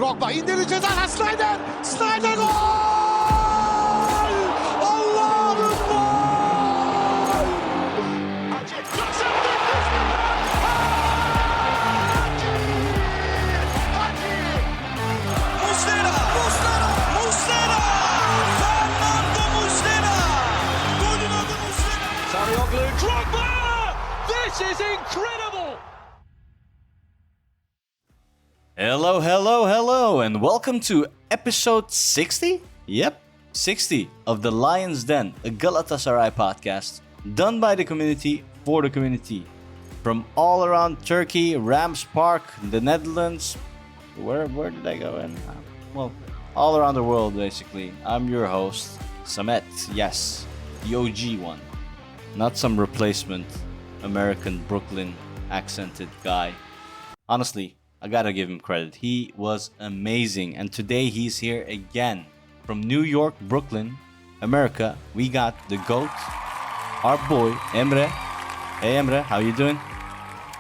Drogba indirdi ceza sahasına Snyder. Snyder gol! Allah'ım gol! Muslera! Fernando Muslera! Golün adı Muslera! Sarıyoglu, Drogba! This is incredible! Hello, and welcome to episode 60? Yep, 60 of the Lion's Den, a Galatasaray podcast done by the community for the community. From all around Turkey, Rams Park, the Netherlands, where did I go in? Well, all around the world basically. I'm your host, Samet, yes, the OG one. Not some replacement American Brooklyn accented guy. Honestly, I gotta give him credit. He was amazing. And today he's here again. From New York, Brooklyn, America, we got the GOAT, our boy, Emre. Hey Emre, how you doing?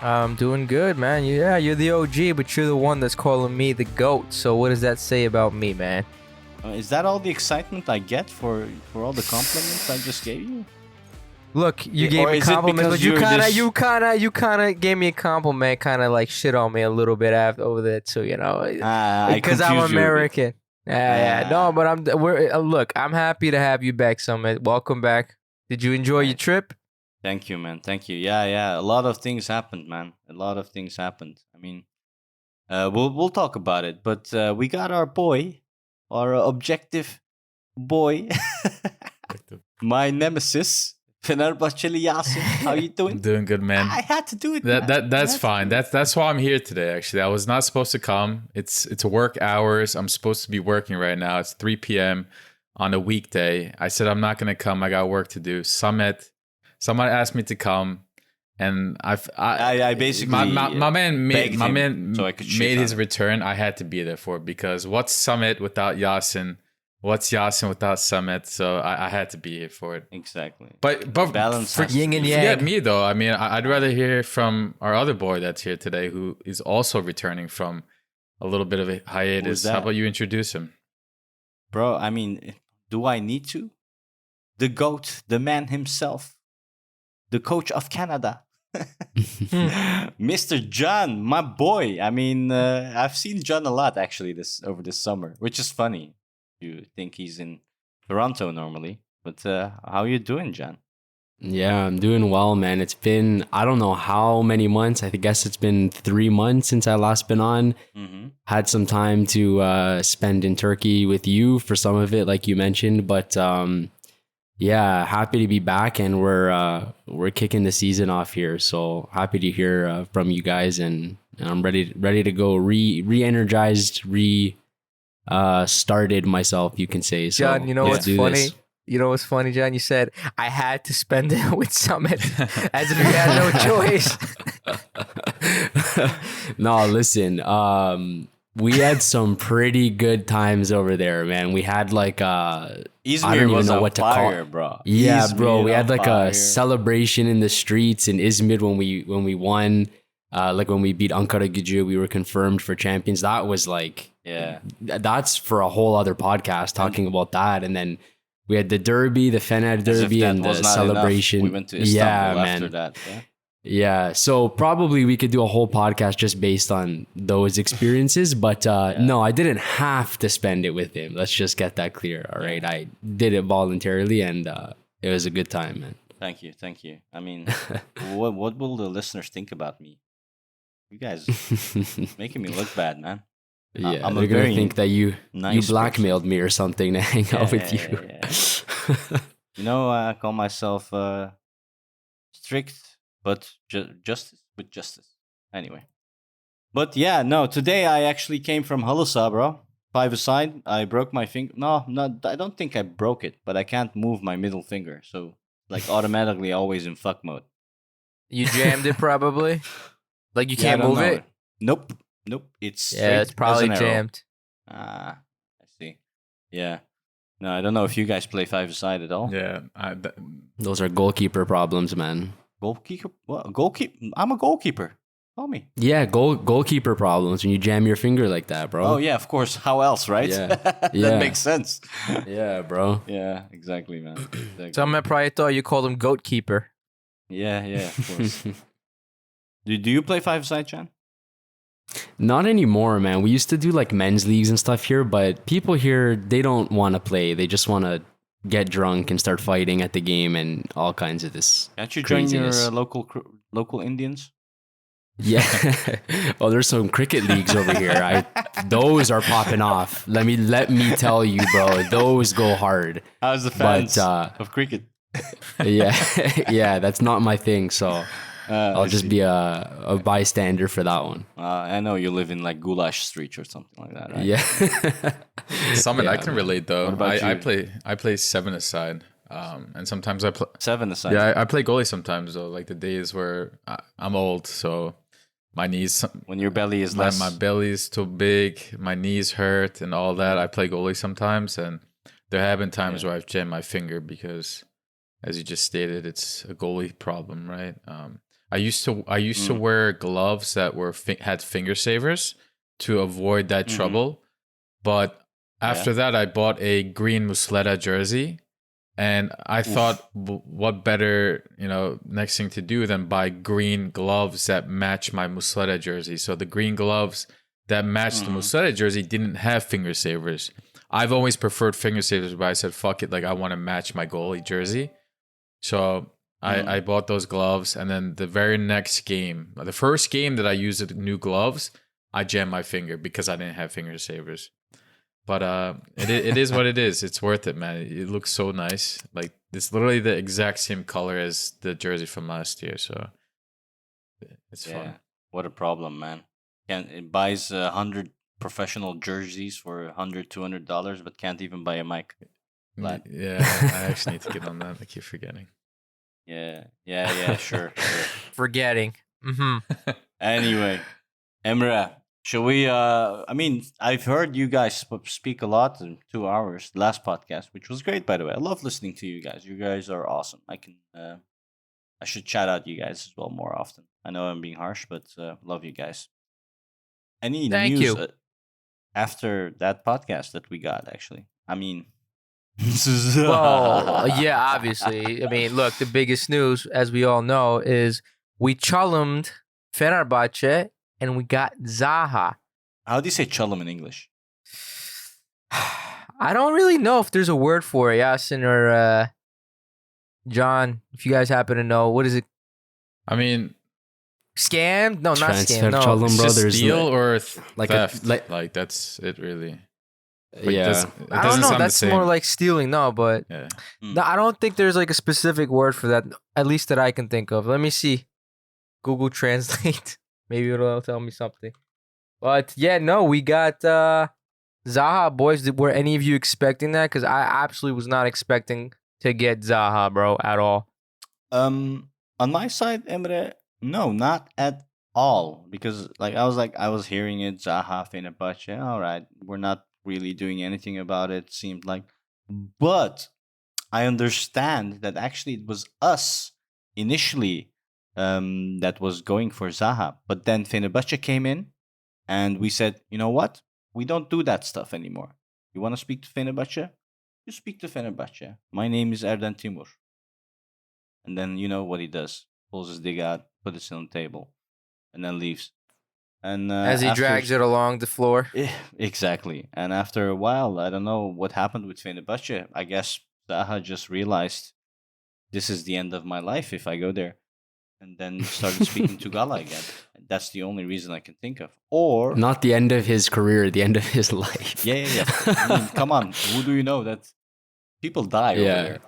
I'm doing good, man. Yeah, you're the OG, but you're the one that's calling me the GOAT. So what does that say about me, man? Is that all the excitement I get for all the compliments I just gave you? Look, you Or gave me is it compliments, because but you you're kind of gave me a compliment, kind of like shit on me a little bit after over there too, you know, because I'm American. Yeah. No, but look, I'm happy to have you back, Summit. Welcome back. Did you enjoy your trip? Thank you, man. Thank you. Yeah. A lot of things happened, man. A lot of things happened. I mean, we'll talk about it, but we got our boy, our objective boy, my nemesis. Fenerbahçeli Yasin, how you doing? I'm doing good, man. I had to do it. That's fine. That's why I'm here today. Actually, I was not supposed to come. It's work hours. I'm supposed to be working right now. It's 3 p.m. on a weekday. I said I'm not gonna come. I got work to do. Someone asked me to come, and I basically my man made his return. I had to be there for it because what's Summit without Yasin? What's Yasin without Samet? So I had to be here for it. Exactly. But balance. Yin and yang. Forget me though. I mean, I'd rather hear from our other boy that's here today, who is also returning from a little bit of a hiatus. How about you introduce him, bro? I mean, do I need to? The GOAT, the man himself, the coach of Canada, Mr. John, my boy. I mean, I've seen John a lot actually over this summer, which is funny. You think he's in Toronto normally, but how you doing, John? Yeah, I'm doing well, man. It's been, I don't know how many months. I guess it's been 3 months since I last been on. Mm-hmm. Had some time to spend in Turkey with you for some of it, like you mentioned. But yeah, happy to be back, and we're kicking the season off here. So happy to hear from you guys, and I'm ready to go, re-energized, started myself, you can say. So, John, you know what's funny? You know what's funny, John? You said I had to spend it with Summit as if you had no choice. No, listen. We had some pretty good times over there, man. We had like Izmir I don't even was know on what to fire, call. Bro. Yeah, Izmir bro. We had like fire. a celebration in the streets in Izmir when we won. Like when we beat Ankaragücü, we were confirmed for champions. That was like, that's for a whole other podcast talking about that. And then we had the derby, the Fener derby, and the celebration. Enough. We went to Istanbul after that. Yeah. So probably we could do a whole podcast just based on those experiences. But no, I didn't have to spend it with him. Let's just get that clear. All right. I did it voluntarily, and it was a good time, man. Thank you. I mean, what will the listeners think about me? You guys making me look bad, man. Yeah, they're gonna think that you blackmailed me or something to hang out with you. Yeah. You know, I call myself strict, but justice with justice. Anyway, but yeah, no. Today I actually came from Halısaha, bro. 5-a-side. I broke my finger. No, I don't think I broke it, but I can't move my middle finger, so like automatically always in fuck mode. You jammed it probably. Like you can't move it? Nope. It's it's probably jammed. I see. Yeah. No, I don't know if you guys play 5-a-side at all. Yeah. Those are goalkeeper problems, man. Goalkeeper? What? Goalkeeper? I'm a goalkeeper. Call me. Yeah, goalkeeper problems when you jam your finger like that, bro. Oh yeah, of course. How else, right? Yeah. That Yeah. makes sense. Yeah, bro. Yeah, exactly, man. Exactly. Some probably thought you called him goat keeper. Yeah, of course. Do you play five-a-side, Chan? Not anymore, man. We used to do like men's leagues and stuff here, but people here, they don't want to play. They just want to get drunk and start fighting at the game and all kinds of this. Can't you join craziness. your local Indians? Yeah. Well, there's some cricket leagues over here. Those are popping off. Let me tell you, bro. Those go hard. How's the fans of cricket? Yeah, that's not my thing. So I'll just be a bystander for that one. I know you live in like Goulash Street or something like that, right? Yeah. Summit, I can relate though. What about I you? play 7-a-side, and sometimes I play. 7-a-side. Yeah, I play goalie sometimes though. Like the days where I'm old, so my knees. When your belly is less. My belly's too big, my knees hurt, and all that. I play goalie sometimes, and there have been times where I've jammed my finger because, as you just stated, it's a goalie problem, right? I used to wear gloves that had finger savers to avoid that trouble, but after that I bought a green Muslera jersey, and I thought, what better next thing to do than buy green gloves that match my Muslera jersey. So the green gloves that matched the Muslera jersey didn't have finger savers. I've always preferred finger savers, but I said, fuck it, like I want to match my goalie jersey. So I bought those gloves, and then the very next game, the first game that I used the new gloves, I jammed my finger because I didn't have finger savers. But it is what it is. It's worth it, man. It looks so nice. Like it's literally the exact same color as the jersey from last year. So it's fun. What a problem, man. It buys 100 professional jerseys for $100-$200, but can't even buy a mic. Glad. Yeah, I actually need to get on that. I keep forgetting. Yeah, sure. Forgetting. Mm-hmm. Anyway, Emre, shall we? I've heard you guys speak a lot in 2 hours. Last podcast, which was great, by the way. I love listening to you guys. You guys are awesome. I should shout out you guys as well more often. I know I'm being harsh, but love you guys. Any Thank news you. After that podcast that we got? Actually, I mean. Well, yeah, obviously. I mean, look, the biggest news, as we all know, is we chullumed Fenerbahce and we got Zaha. How do you say chulum in English? I don't really know if there's a word for it, Yasin or John. If you guys happen to know, what is it? I mean, Scammed? No, not Transfer scammed. No. chulum, it's bro. just There's steal or like theft. a- Like that's it, really. Like, Yeah. it I don't doesn't know. sound the That's same. more like stealing. No, but Yeah. no, I don't think there's like a specific word for that, at least that I can think of. Let me see. Google Translate. Maybe it'll tell me something. But yeah, no, we got Zaha, boys. Were any of you expecting that? Because I absolutely was not expecting to get Zaha, bro, at all. On my side, Emre, no, not at all. Because I was hearing it, Zaha, Fenerbahce. All right, we're not really doing anything about it. Seemed like, but I understand that actually it was us initially that was going for Zaha, but then Fenerbahce came in, and we said, you know what? We don't do that stuff anymore. You want to speak to Fenerbahce? You speak to Fenerbahce. My name is Erden Timur. And then you know what he does: pulls his dig out, puts it on the table, and then leaves. And As he after- drags it along the floor. Yeah, exactly. And after a while, I don't know what happened with Fenerbahce. I guess Zaha just realized this is the end of my life if I go there, and then started speaking to Gala again. And that's the only reason I can think of. Or Not the end of his career, the end of his life. yeah. I mean, come on, who do you know that people die over Yeah. there?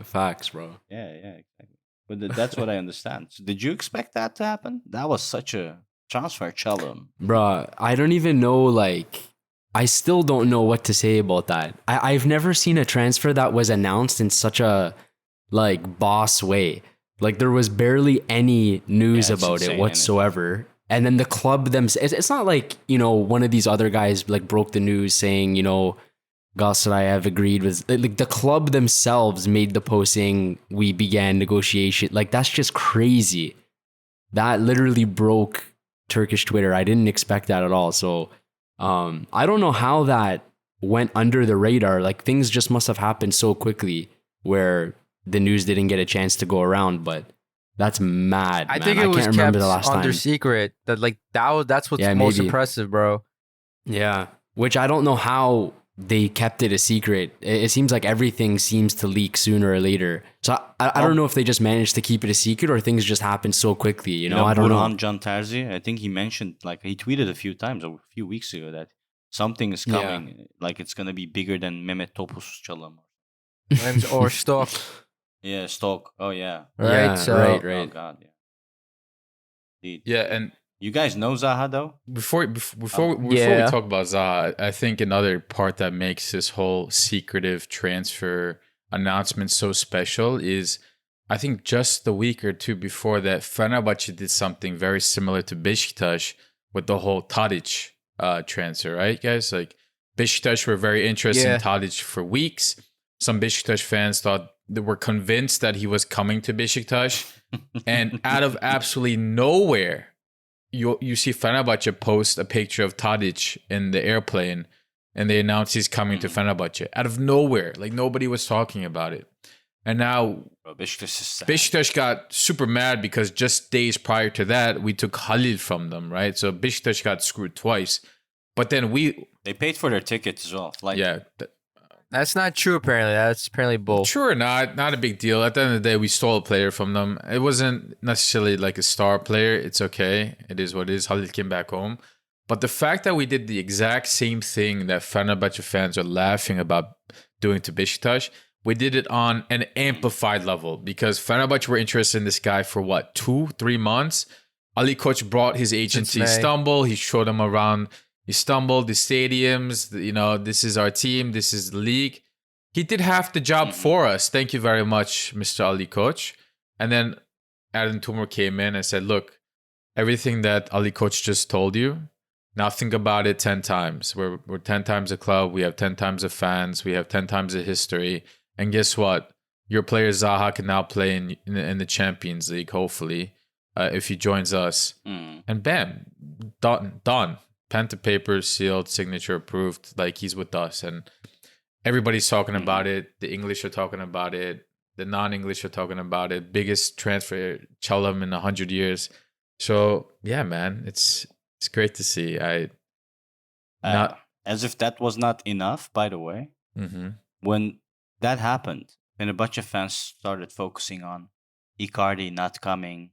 Facts, bro. Yeah, exactly. But that's what I understand. So did you expect that to happen? That was such a transfer challenge. Bro, I don't even know, like, I still don't know what to say about that. I've never seen a transfer that was announced in such a, like, boss way. Like, there was barely any news Yeah, it's about insane, it isn't it? whatsoever. And then the club themselves, it's not like, one of these other guys, like, broke the news saying, Galatasaray have agreed with, like, the club themselves made the post saying we began negotiation. Like, that's just crazy. that literally broke Turkish Twitter. I didn't expect that at all. So I don't know how that went under the radar. Like things just must have happened so quickly where the news didn't get a chance to go around. But that's mad. I man. think it was can't remember kept the last under time. secret. That's what's Yeah, most maybe. impressive, bro. Yeah, which I don't know how they kept it a secret. It seems like everything seems to leak sooner or later. So I don't know if they just managed to keep it a secret or things just happened so quickly. You know, I don't know. Burhan Can Terzi, I think he mentioned, like he tweeted a few times a few weeks ago that something is coming. Like it's gonna be bigger than Mehmet Topuz Çalım. Or stock, Yeah, Stoke. Oh yeah. right? Yeah, So right. Oh god. Yeah. Indeed. Yeah, and You guys know Zaha though? before we Yeah. talk about Zaha, I think another part that makes this whole secretive transfer announcement so special is I think just the week or two before that, Fenerbahce did something very similar to Beşiktaş with the whole Tadic transfer, right, guys? Like Beşiktaş were very interested in Tadic for weeks. Some Beşiktaş fans they were convinced that he was coming to Beşiktaş, and out of absolutely nowhere, you see Fenerbahce post a picture of Tadic in the airplane, and they announce he's coming to Fenerbahce out of nowhere. Like nobody was talking about it, and now Bro, Beşiktaş is sad. Beşiktaş got super mad because just days prior to that, we took Halil from them, right? So Beşiktaş got screwed twice. But then They paid for their tickets as well. Like, that's not true. Apparently, that's apparently bull. Sure, not a big deal. At the end of the day, we stole a player from them. It wasn't necessarily like a star player. It's okay. It is what it is. Halil came back home. But the fact that we did the exact same thing that Fenerbahce fans are laughing about doing to Beşiktaş, we did it on an amplified level because Fenerbahce were interested in this guy for what, 2-3 months? Ali Koç brought his agent to Istanbul. He showed them around Istanbul, the stadiums, you know, this is our team, this is the league. He did half the job for us. Thank you very much, Mr. Ali Koç. And then Adem Tumur came in and said, look, everything that Ali Koç just told you, now think about it 10 times. We're 10 times a club. We have 10 times of fans. We have 10 times of history. And guess what? Your player Zaha can now play in the Champions League, hopefully, if he joins us. And bam, done. Pen to paper, sealed, signature approved. Like he's with us. And everybody's talking about it. The English are talking about it. The non-English are talking about it. Biggest transfer Çalım in 100 years. So yeah, man, it's great to see. As if that was not enough, by the way. When that happened, Fenerbahce fans started focusing on Icardi not coming.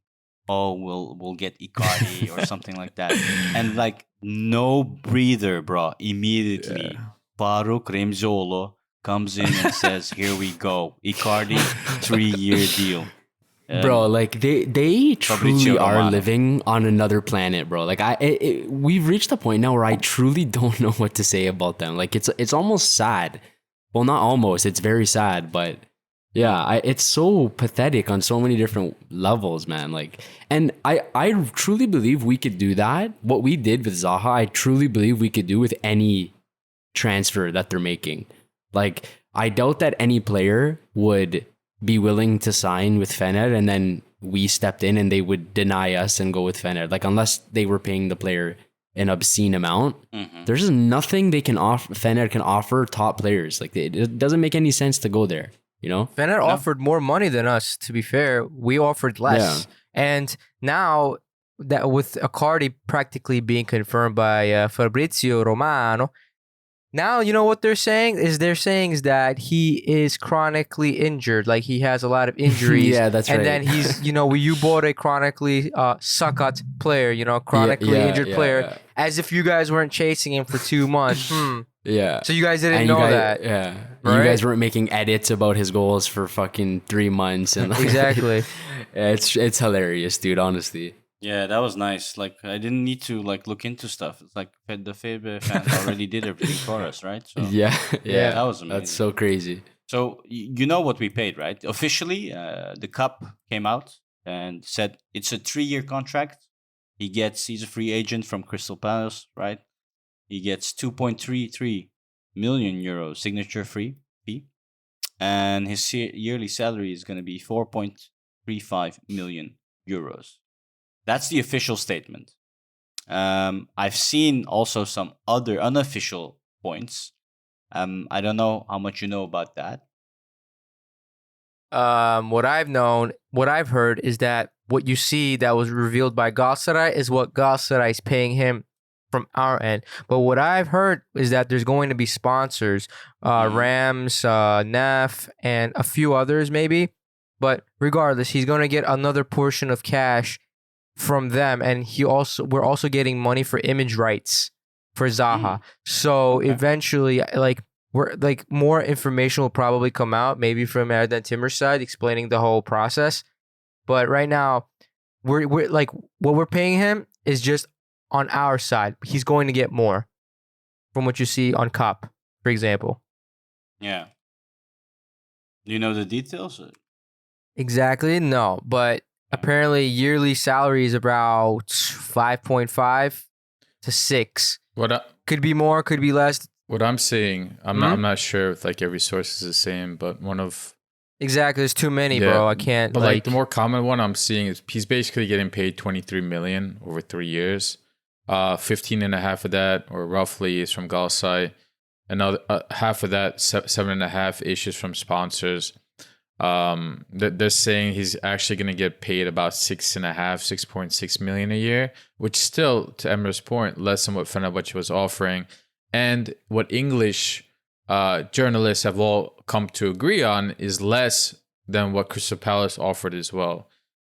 Oh, we'll get Icardi or something like that. And like no breather, bro. Immediately, Faruk Remzioğlu comes in and says, "Here we go, Icardi, 3-year deal." Bro, like they truly are living on another planet, bro. Like we've reached a point now where I truly don't know what to say about them. Like it's almost sad. Well, not almost. It's very sad, but yeah, it's so pathetic on so many different levels, man. Like, and I truly believe we could do that. What we did with Zaha, I truly believe we could do with any transfer that they're making. Like, I doubt that any player would be willing to sign with Fener and then we stepped in and they would deny us and go with Fener. Like, unless they were paying the player an obscene amount, there's just nothing they can offer. Fener can offer top players. Like, it doesn't make any sense to go there. You know, Fener offered more money than us. To be fair, we offered less. Yeah. And now that with Icardi practically being confirmed by Fabrizio Romano, now you know what they're saying is that he is chronically injured. Like he has a lot of injuries. Yeah, that's right. And then he's, you bought a chronically sakat player, chronically injured player, as if you guys weren't chasing him for 2 months. Yeah. So you guys didn't know that. Yeah. Right? You guys weren't making edits about his goals for fucking 3 months. And Exactly. It's hilarious, dude, honestly. Yeah, that was nice. Like, I didn't need to look into stuff. It's like the Febe fans already did everything for us, right? So yeah, that was amazing. That's so crazy. So you know what we paid, right? Officially, the cup came out and said it's a 3-year contract. He's a free agent from Crystal Palace, right? He gets 2.33 million euros signature fee, and his yearly salary is going to be 4.35 million euros. That's the official statement. I've seen also some other unofficial points. I don't know how much you know about that. What I've heard is that what you see that was revealed by Galatasaray is what Galatasaray is paying him from our end. But what I've heard is that there's going to be sponsors, Rams, NAF, and a few others maybe. But regardless, he's going to get another portion of cash from them, and we're also getting money for image rights for Zaha. So eventually, more information will probably come out, maybe from Erden Timur's side, explaining the whole process. But right now, we're like, what we're paying him is just on our side. He's going to get more from what you see on Cup, for example. Yeah. Do you know the details? Exactly, no. But apparently, yearly salary is about 5.5 to 6. Could be more, could be less. What I'm seeing, I'm not sure if like every source is the same, but one of exactly, there's too many, bro. I can't. But like the more common one I'm seeing is he's basically getting paid 23 million over 3 years. 15 and a half of that, or roughly, is from Galatasaray. Another half of that, 7.5 ish, is from sponsors. They're saying he's actually going to get paid about 6.6 million a year, which still, to Emre's point, less than what Fenerbahce was offering, and what English journalists have all come to agree on is less than what Crystal Palace offered as well.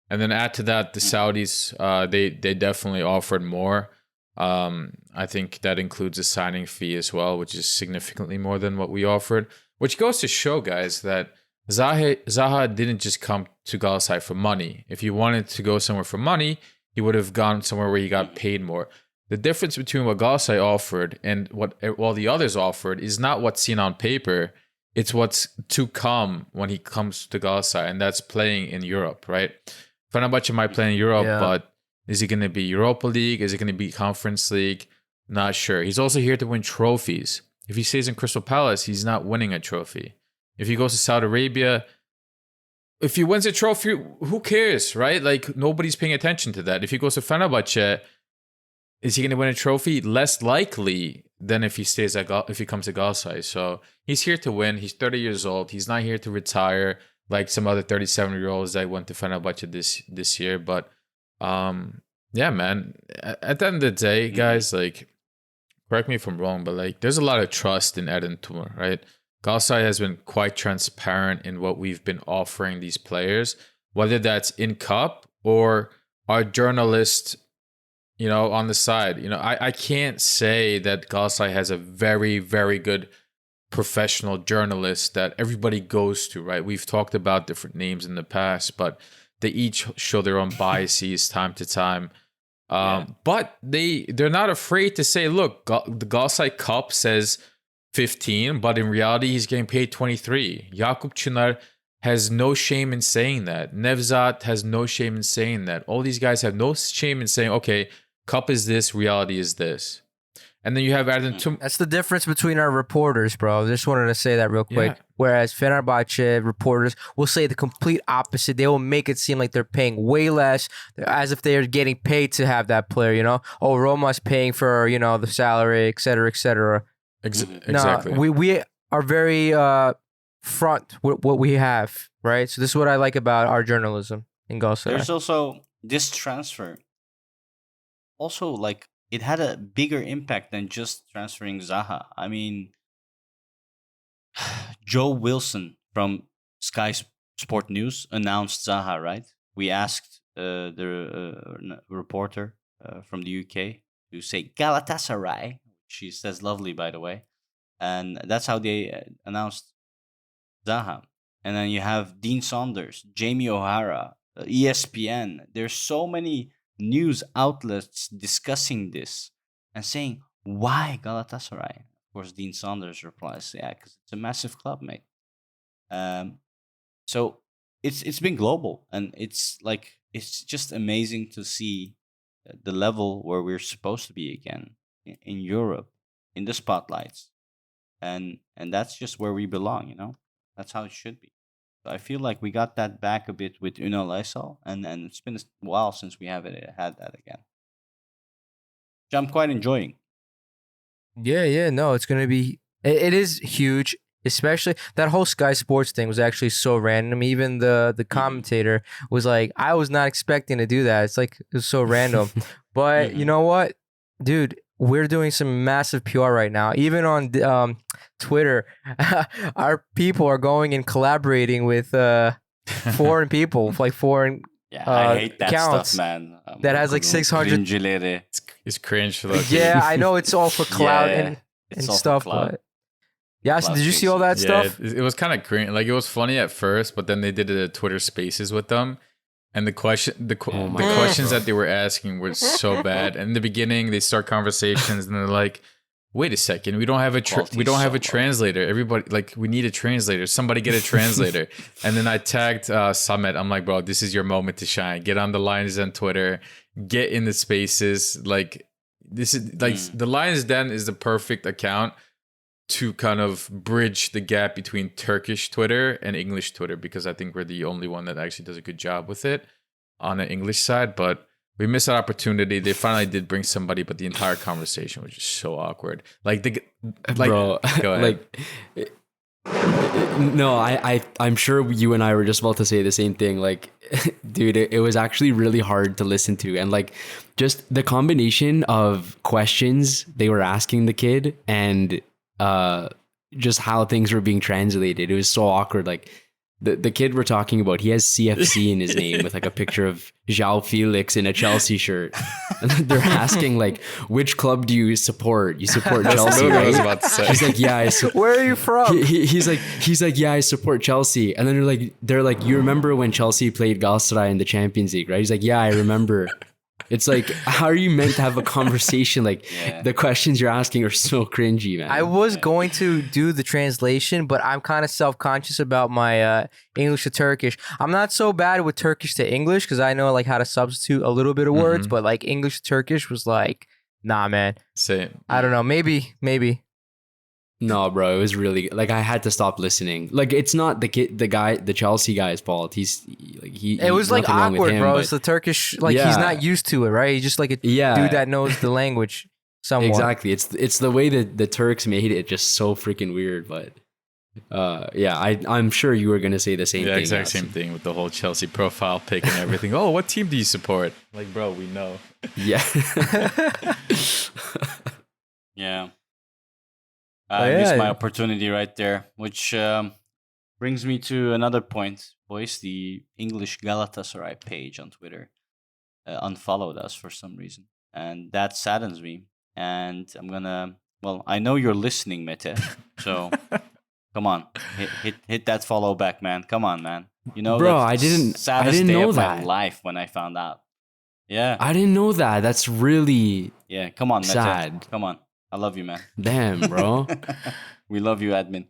And then add to that the Saudis, they definitely offered more. I think that includes a signing fee as well, which is significantly more than what we offered, which goes to show, guys, that Zaha didn't just come to Galatasaray for money. If he wanted to go somewhere for money, he would have gone somewhere where he got paid more. The difference between what Galatasaray offered and what all the others offered is not what's seen on paper. It's what's to come when he comes to Galatasaray, and that's playing in Europe, right? Fenerbahce might play in Europe, but is it going to be Europa League? Is it going to be Conference League? Not sure. He's also here to win trophies. If he stays in Crystal Palace, he's not winning a trophy. If he goes to Saudi Arabia, if he wins a trophy, who cares, right? Like, nobody's paying attention to that. If he goes to Fenerbahce, is he going to win a trophy? Less likely than if he stays if he comes to Galatasaray. So he's here to win. He's 30 years old. He's not here to retire like some other 37-year-olds that went to Fenerbahce this year. But yeah, man. At the end of the day, guys, like, correct me if I'm wrong, but like, there's a lot of trust in Erden Timur, right? Galatasaray has been quite transparent in what we've been offering these players, whether that's in Cup or our journalists, you know, on the side. You know, I can't say that Galatasaray has a very, very good professional journalist that everybody goes to, right? We've talked about different names in the past, but they each show their own biases time to time. But they're not afraid to say, look, the Galatasaray Cup says 15, but in reality, he's getting paid 23. Jakub Çınar has no shame in saying that. Nevzat has no shame in saying that. All these guys have no shame in saying, okay, Cup is this, reality is this. And then you have Erden Timur. That's the difference between our reporters, bro. Just wanted to say that real quick. Yeah. Whereas Fenerbahce reporters will say the complete opposite. They will make it seem like they're paying way less, as if they're getting paid to have that player, you know? Oh, Roma's paying for, you know, the salary, et cetera, et cetera. Exactly. No, we are very front with what we have, right? So this is what I like about our journalism in Galatasaray. There's also this transfer. Also, like, it had a bigger impact than just transferring Zaha. I mean, Joe Wilson from Sky Sport News announced Zaha, right? We asked the reporter from the UK to say Galatasaray. She says lovely, by the way. And that's how they announced Zaha. And then you have Dean Saunders, Jamie O'Hara, ESPN. There's so many news outlets discussing this and saying, why Galatasaray? Of course, Dean Saunders replies, yeah, because it's a massive club, mate. So it's been global, and it's just amazing to see the level where we're supposed to be again in Europe, in the spotlights, and that's just where we belong, you know. That's how it should be. I feel like we got that back a bit with Unal Aysal, and it's been a while since we haven't had that again. Which I'm quite enjoying. Yeah. No, it's gonna be. It is huge, especially that whole Sky Sports thing was actually so random. Even the commentator was like, I was not expecting to do that. It's like it was so random. But you know what, dude? We're doing some massive PR right now. Even on Twitter, our people are going and collaborating with foreign people, like foreign I hate that accounts stuff, man. that has like 600. It's cringe. Low-key. Yeah, I know it's all for clout and it's all for stuff. clout. But Yasin, did you see all that stuff? It was kind of cringe. Like it was funny at first, but then they did a Twitter Spaces with them. And the questions that they were asking were so bad. And in the beginning, they start conversations, and they're like, "Wait a second, we don't have a translator. Everybody, like, we need a translator. Somebody get a translator." And then I tagged Samet. I'm like, "Bro, this is your moment to shine. Get on the Lions Den Twitter. Get in the Spaces. Like, this is like the Lions Den is the perfect account to kind of bridge the gap between Turkish Twitter and English Twitter, because I think we're the only one that actually does a good job with it on the English side. But we missed that opportunity. They finally did bring somebody, but the entire conversation was just so awkward. Bro, go ahead. No, I'm sure you and I were just about to say the same thing. Like, dude, it was actually really hard to listen to. And like, just the combination of questions they were asking the kid and just how things were being translated, it was so awkward. Like the kid we're talking about, he has CFC in his name with like a picture of João Felix in a Chelsea shirt. And they're asking like, which club do you support? You support Chelsea, right? I was about to say. He's like, yeah, Where are you from? He's like, yeah, I support Chelsea. And then they're like, you remember when Chelsea played Galatasaray in the Champions League, right? He's like, yeah, I remember. It's like, how are you meant to have a conversation? Like, the questions you're asking are so cringy, man. I was going to do the translation, but I'm kind of self-conscious about my English to Turkish. I'm not so bad with Turkish to English because I know like how to substitute a little bit of words, but like English to Turkish was like, nah, man. Same. I don't know. Maybe. No, bro, it was really like I had to stop listening. Like, it's not the Chelsea guy's fault. It was like awkward, him, bro. It's the Turkish, like he's not used to it, right? He's just like a dude that knows the language somewhat. Exactly. It's the way that the Turks made it just so freaking weird. But I'm sure you were gonna say the same thing. Exact same thing with the whole Chelsea profile pic and everything. Oh, what team do you support? Like, bro, we know. Yeah. Yeah. I missed my opportunity right there, which brings me to another point, boys. The English Galatasaray page on Twitter unfollowed us for some reason, and that saddens me. And I'm gonna, I know you're listening, Mete, so come on, hit that follow back, man. Come on, man. You know, bro, I didn't know that. My life when I found out. Yeah, I didn't know that. That's really Come on, Mete. sad. Come on. I love you, man. Damn, bro. We love you, admin.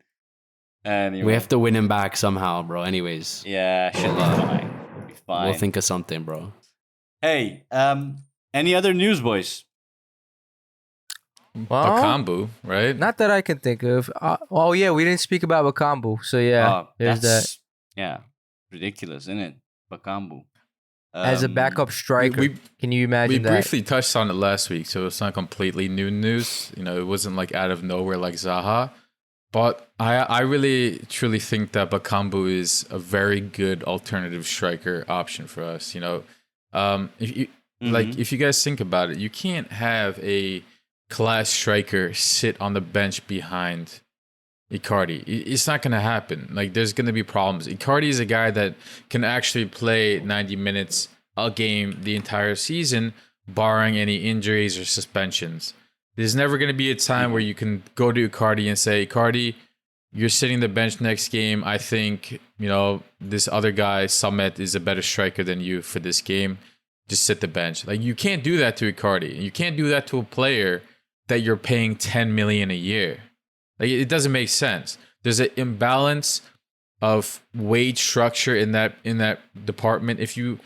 Anyway. We have to win him back somehow, bro. Anyways. Yeah, should be fine. Be fine. We'll think of something, bro. Hey, any other news, boys? Well, Bakambu, right? Not that I can think of. We didn't speak about Bakambu, so there's that. Yeah, ridiculous, isn't it? Bakambu. As a backup striker, can you imagine that? We briefly touched on it last week, so it's not completely new news. You know, it wasn't like out of nowhere like Zaha. But I really, truly think that Bakambu is a very good alternative striker option for us. You know, if you guys think about it, you can't have a class striker sit on the bench behind Icardi. It's not going to happen. Like, there's going to be problems. Icardi is a guy that can actually play 90 minutes a game the entire season, barring any injuries or suspensions. There's never going to be a time where you can go to Icardi and say, Icardi, you're sitting the bench next game. I think, this other guy, Samet, is a better striker than you for this game. Just sit the bench. Like, you can't do that to Icardi. You can't do that to a player that you're paying 10 million a year. Like, it doesn't make sense. There's an imbalance of wage structure in that department. If you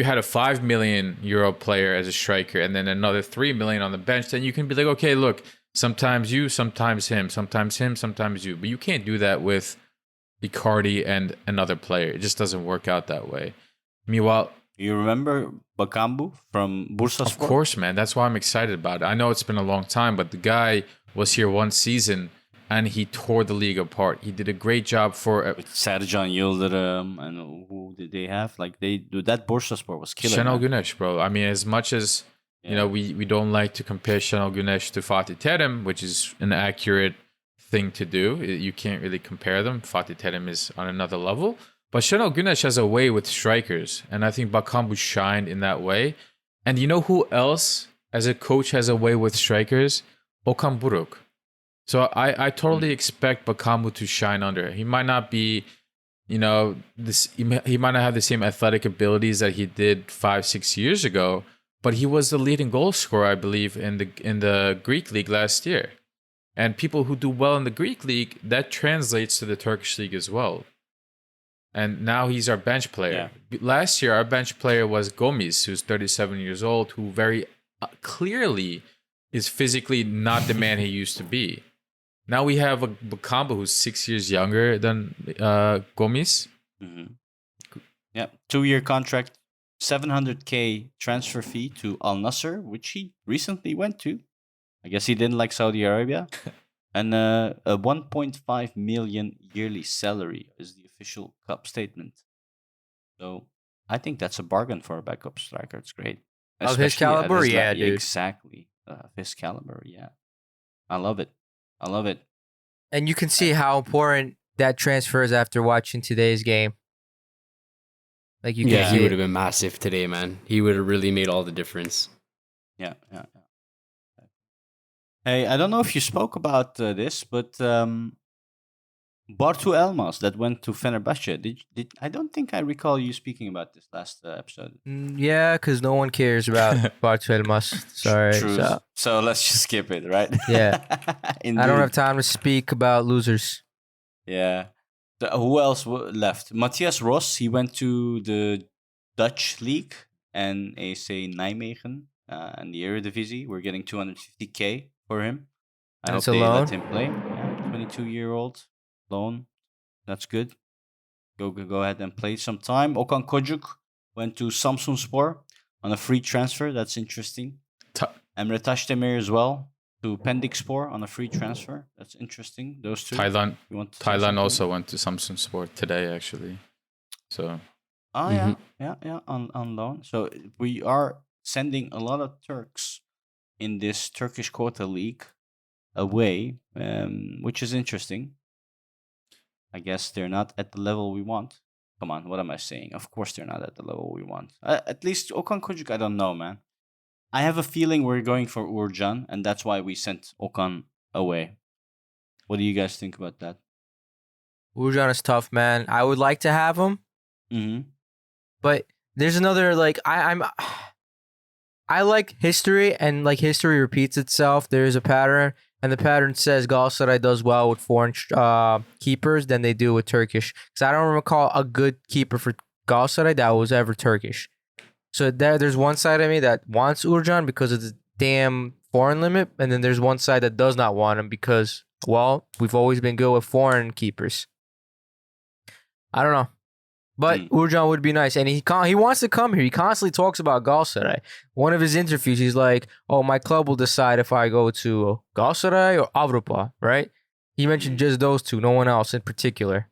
had a 5 million euro player as a striker and then another 3 million on the bench, then you can be like, okay, look, sometimes you, sometimes him, sometimes him, sometimes you. But you can't do that with Icardi and another player. It just doesn't work out that way. Meanwhile, you remember Bakambu from Bursaspor? Of course, man. That's why I'm excited about it. I know it's been a long time, but the guy was here one season and he tore the league apart. He did a great job for with Sercan Yıldırım and who did they have? Like that Bursaspor was killer. Şenol Güneş, bro. I mean, as much as we don't like to compare Şenol Güneş to Fatih Terim, which is an accurate thing to do. You can't really compare them. Fatih Terim is on another level. But Şenol Güneş has a way with strikers, and I think Bakambu shined in that way. And you know who else, as a coach, has a way with strikers? Okan Buruk. So I totally expect Bakambu to shine under. He might not be, he might not have the same athletic abilities that he did 5-6 years ago, but he was the leading goal scorer, I believe, in the Greek league last year. And people who do well in the Greek league, that translates to the Turkish league as well. And now he's our bench player. Yeah. Last year, our bench player was Gomis, who's 37 years old, who very clearly is physically not the man he used to be. Now we have a Bakambu who's 6 years younger than Gomis. Mm-hmm. Yeah, 2-year contract, 700K transfer fee to Al Nassr, which he recently went to. I guess he didn't like Saudi Arabia. And a 1.5 million yearly salary is the official club statement. So I think that's a bargain for a backup striker. It's great. Of his caliber, yeah, dude. Exactly. Of his caliber, yeah. I love it. I love it. And you can see how important that transfer is after watching today's game. Like you can see he would have been massive today, man. He would have really made all the difference. Yeah. Hey, I don't know if you spoke about this, but Bartu Elmas that went to Fenerbahce. Did I don't think I recall you speaking about this last episode. Yeah, because no one cares about Bartu Elmas. Sorry. True. So let's just skip it, right? Yeah. I don't have time to speak about losers. Yeah. Who else left? Matthias Ross. He went to the Dutch league and AC Nijmegen in the Eredivisie. We're getting 250K for him. I hope they let him play. Yeah, 22-year-old loan. That's good. Go ahead and play some time. Okan Kojuk went to Samsunspor on a free transfer. That's interesting. Emre Taşdemir as well to Pendikspor on a free transfer. That's interesting. Those two. Thailand also went to Samsunspor today, actually. So. Yeah, on loan. So we are sending a lot of Turks in this Turkish quota league away, which is interesting. I guess they're not at the level we want. Come on, what am I saying? Of course they're not at the level we want. At least Okan Kojuk, I don't know, man. I have a feeling we're going for Uğurcan, and that's why we sent Okan away. What do you guys think about that? Uğurcan is tough, man. I would like to have him. Mm-hmm. But there's another, like, I like history, and like history repeats itself. There's a pattern, and the pattern says Galatasaray does well with foreign keepers than they do with Turkish. Because I don't recall a good keeper for Galatasaray that was ever Turkish. So there's one side of me that wants Uğurcan because of the damn foreign limit, and then there's one side that does not want him because, well, we've always been good with foreign keepers. I don't know. But Uğurcan would be nice, and he wants to come here. He constantly talks about Galatasaray. One of his interviews, he's like, "Oh, my club will decide if I go to Galatasaray or Avrupa." Right? He mentioned just those two, no one else in particular.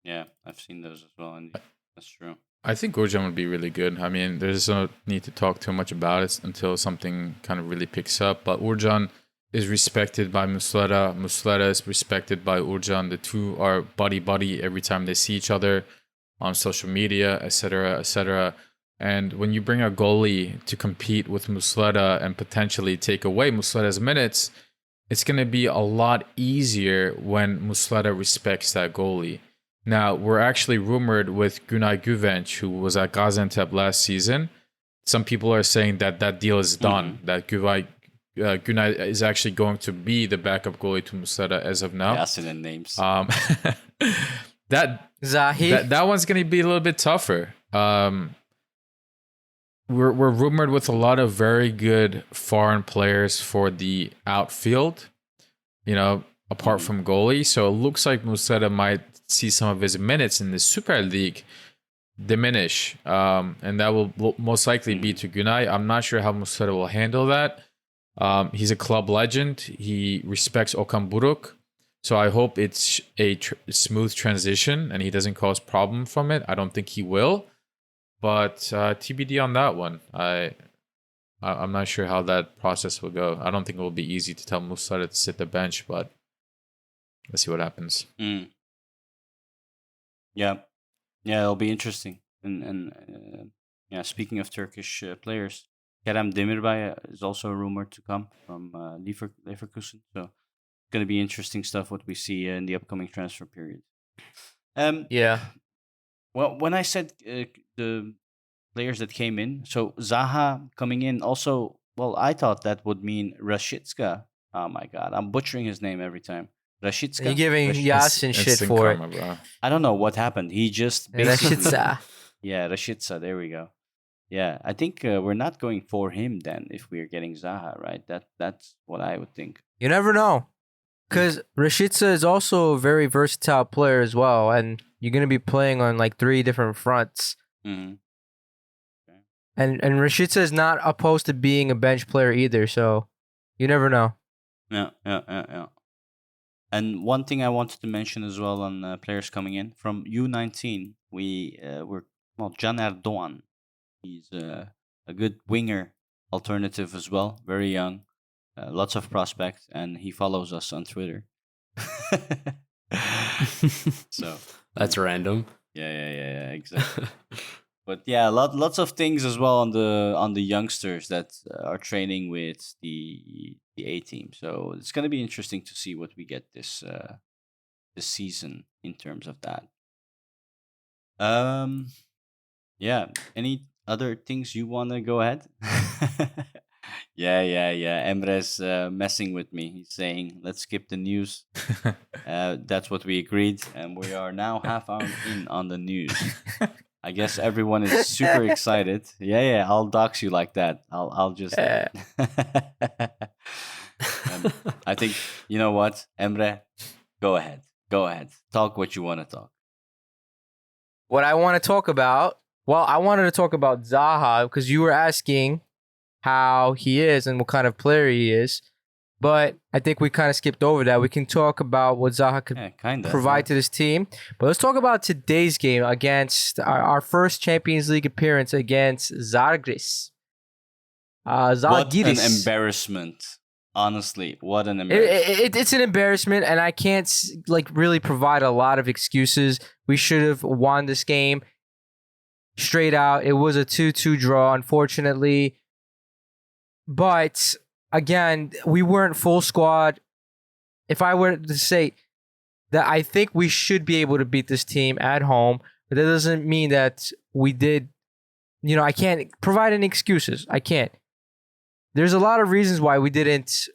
Yeah, I've seen those as well, and that's true. I think Uğurcan would be really good. I mean, there's no need to talk too much about it until something kind of really picks up. But Uğurcan is respected by Muslera. Muslera is respected by Uğurcan. The two are buddy every time they see each other on social media, etc., etc. And when you bring a goalie to compete with Muslera and potentially take away Muslera's minutes, it's going to be a lot easier when Muslera respects that goalie. Now, we're actually rumored with Günay Güvenç, who was at Gaziantep last season. Some people are saying that deal is done, that Günay is actually going to be the backup goalie to Muslera as of now. Yasin and names. Zahi. That one's going to be a little bit tougher. We're rumored with a lot of very good foreign players for the outfield. You know, apart from goalie. So it looks like Muslera might see some of his minutes in the Super League diminish. And that will most likely be to Günay. I'm not sure how Muslera will handle that. He's a club legend. He respects Okan Buruk. So I hope it's a smooth transition and he doesn't cause problem from it. I don't think he will. But TBD on that one. I'm not sure how that process will go. I don't think it will be easy to tell Muslera to sit the bench, but let's see what happens. Yeah, it'll be interesting. And yeah, speaking of Turkish players, Kerem Demirbay is also rumored to come from Leverkusen. So it's going to be interesting stuff what we see in the upcoming transfer period. Yeah. Well, when I said the players that came in, so Zaha coming in also, well, I thought that would mean Rashidska. Oh my God, I'm butchering his name every time. Rashidska? You're giving Yasin shit for it. Bro. I don't know what happened. He just basically... Rashidsa. Yeah, Rashidsa, there we go. Yeah, I think we're not going for him then if we're getting Zaha, right? That's what I would think. You never know. Because Rashidsa is also a very versatile player as well. And you're going to be playing on like 3 different fronts. Mm-hmm. And Rashidsa is not opposed to being a bench player either. So you never know. Yeah. And one thing I wanted to mention as well on players coming in from U19, Can Erdoğan. He's a good winger alternative as well. Very young, lots of prospect, and he follows us on Twitter. So that's random. Yeah, exactly. But yeah, lots of things as well on the youngsters that are training with the A team. So it's gonna be interesting to see what we get this season in terms of that. Yeah. Any other things you wanna go ahead? Yeah. Emre's messing with me. He's saying, "Let's skip the news." That's what we agreed, and we are now half hour in on the news. I guess everyone is super excited. Yeah, I'll dox you like that. I'll just. I think you know what, Emre, go ahead. Talk what you want to talk. What I want to talk about, well, I wanted to talk about Zaha because you were asking how he is and what kind of player he is. But I think we kind of skipped over that. We can talk about what Zaha could provide to this team. But let's talk about today's game against our first Champions League appearance against Zalgiris. What an embarrassment. Honestly, what an embarrassment. It's an embarrassment, and I can't really provide a lot of excuses. We should have won this game straight out. It was a 2-2 draw, unfortunately. But again, we weren't full squad. If I were to say that I think we should be able to beat this team at home, but that doesn't mean that we did. I can't provide any excuses. I can't. There's a lot of reasons why we didn't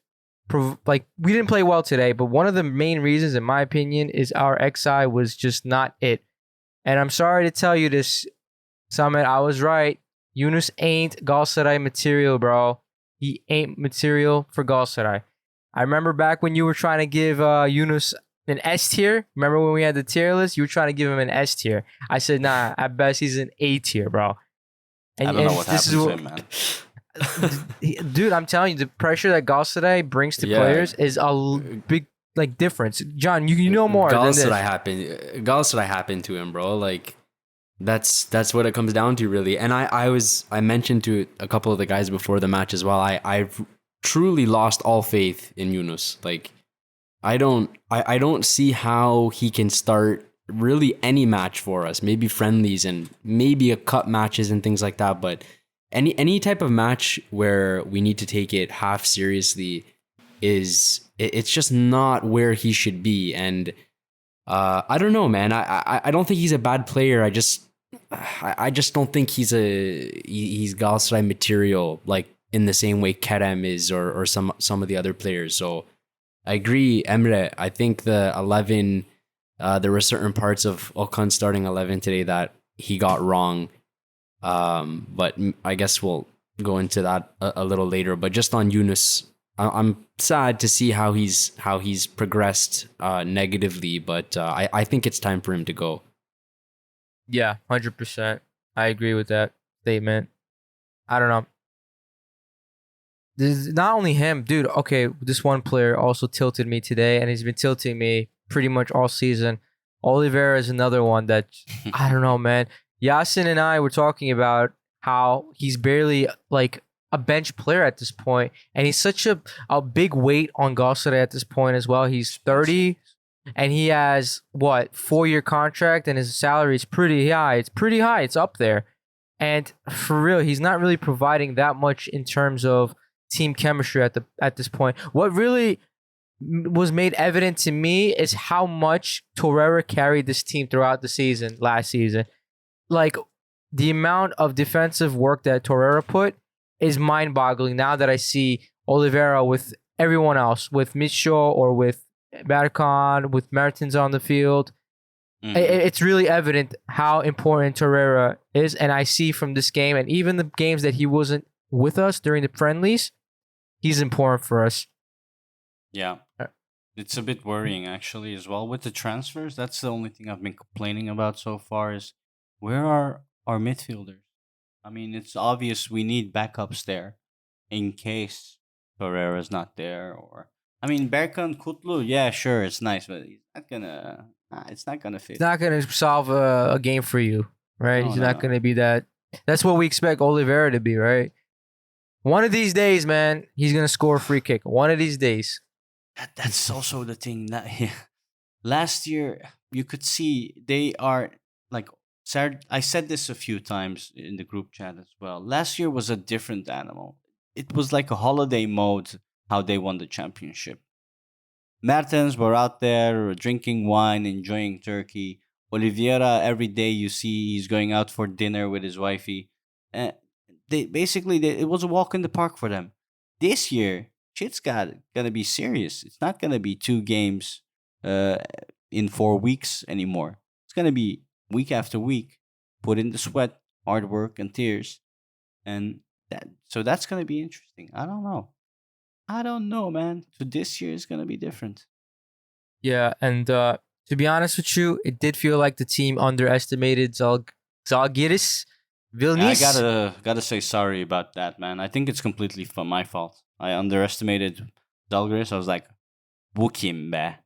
play well today, but one of the main reasons, in my opinion, is our XI was just not it. And I'm sorry to tell you this, Samet, I was right. Yunus ain't Galatasaray material, bro. He ain't material for Galatasaray. I remember back when you were trying to give Yunus an S tier. Remember when we had the tier list? You were trying to give him an S tier. I said, nah, at best he's an A tier, bro. And, I don't know what happens to him, man. Dude, I'm telling you, the pressure that Galatasaray brings to players is a big difference. John, you know more than this. Galatasaray happened to him, bro. That's what it comes down to, really. And I mentioned to a couple of the guys before the match as well. I've truly lost all faith in Yunus. I don't see how he can start really any match for us. Maybe friendlies and maybe a cup matches and things like that, but any type of match where we need to take it half seriously it's just not where he should be. And I don't know, man. I don't think he's a bad player. I just don't think he's Galatasaray material, in the same way Kerem is or some of the other players. So I agree, Emre. I think the 11, there were certain parts of Okan's starting 11 today that he got wrong. But I guess we'll go into that a little later. But just on Yunus, I'm sad to see how he's progressed negatively, but I think it's time for him to go. Yeah, 100%. I agree with that statement. I don't know. This is not only him, dude. Okay, this one player also tilted me today, and he's been tilting me pretty much all season. Oliveira is another one that I don't know, man. Yasin and I were talking about how he's barely like a bench player at this point, and he's such a big weight on Galatasaray at this point as well. He's 30, and he has what 4-year contract, and his salary is pretty high. It's pretty high. It's up there, and for real, he's not really providing that much in terms of team chemistry at this point. What really was made evident to me is how much Torreira carried this team throughout the season last season. Like the amount of defensive work that Torreira put is mind-boggling now that I see Oliveira with everyone else, with Mitchell or with Berkan, with Mertens on the field. It's really evident how important Torreira is, and I see from this game and even the games that he wasn't with us during the friendlies, he's important for us. Yeah. It's a bit worrying actually as well with the transfers. That's the only thing I've been complaining about so far is where are our midfielders? I mean, it's obvious we need backups there in case Torreira's not there. Or I mean, Berkan Kutlu, yeah, sure, it's nice, but it's not gonna fit. It's not gonna solve a game for you, right? He's not gonna be that. That's what we expect Oliveira to be, right? One of these days, man, he's gonna score a free kick. One of these days. That's also the thing. Last year, you could see they are like. I said this a few times in the group chat as well. Last year was a different animal. It was like a holiday mode how they won the championship. Mertens were out there drinking wine, enjoying turkey. Oliveira, every day you see he's going out for dinner with his wifey. It was a walk in the park for them. This year, shit's gonna be serious. It's not gonna be 2 games in 4 weeks anymore. It's gonna be week after week, put in the sweat, hard work, and tears, and that's gonna be interesting. I don't know, man. So this year is gonna be different. Yeah, and to be honest with you, it did feel like the team underestimated Zalgiris Vilnius. I gotta say sorry about that, man. I think it's completely my fault. I underestimated Zalgiris. I was like, "Bukim be,"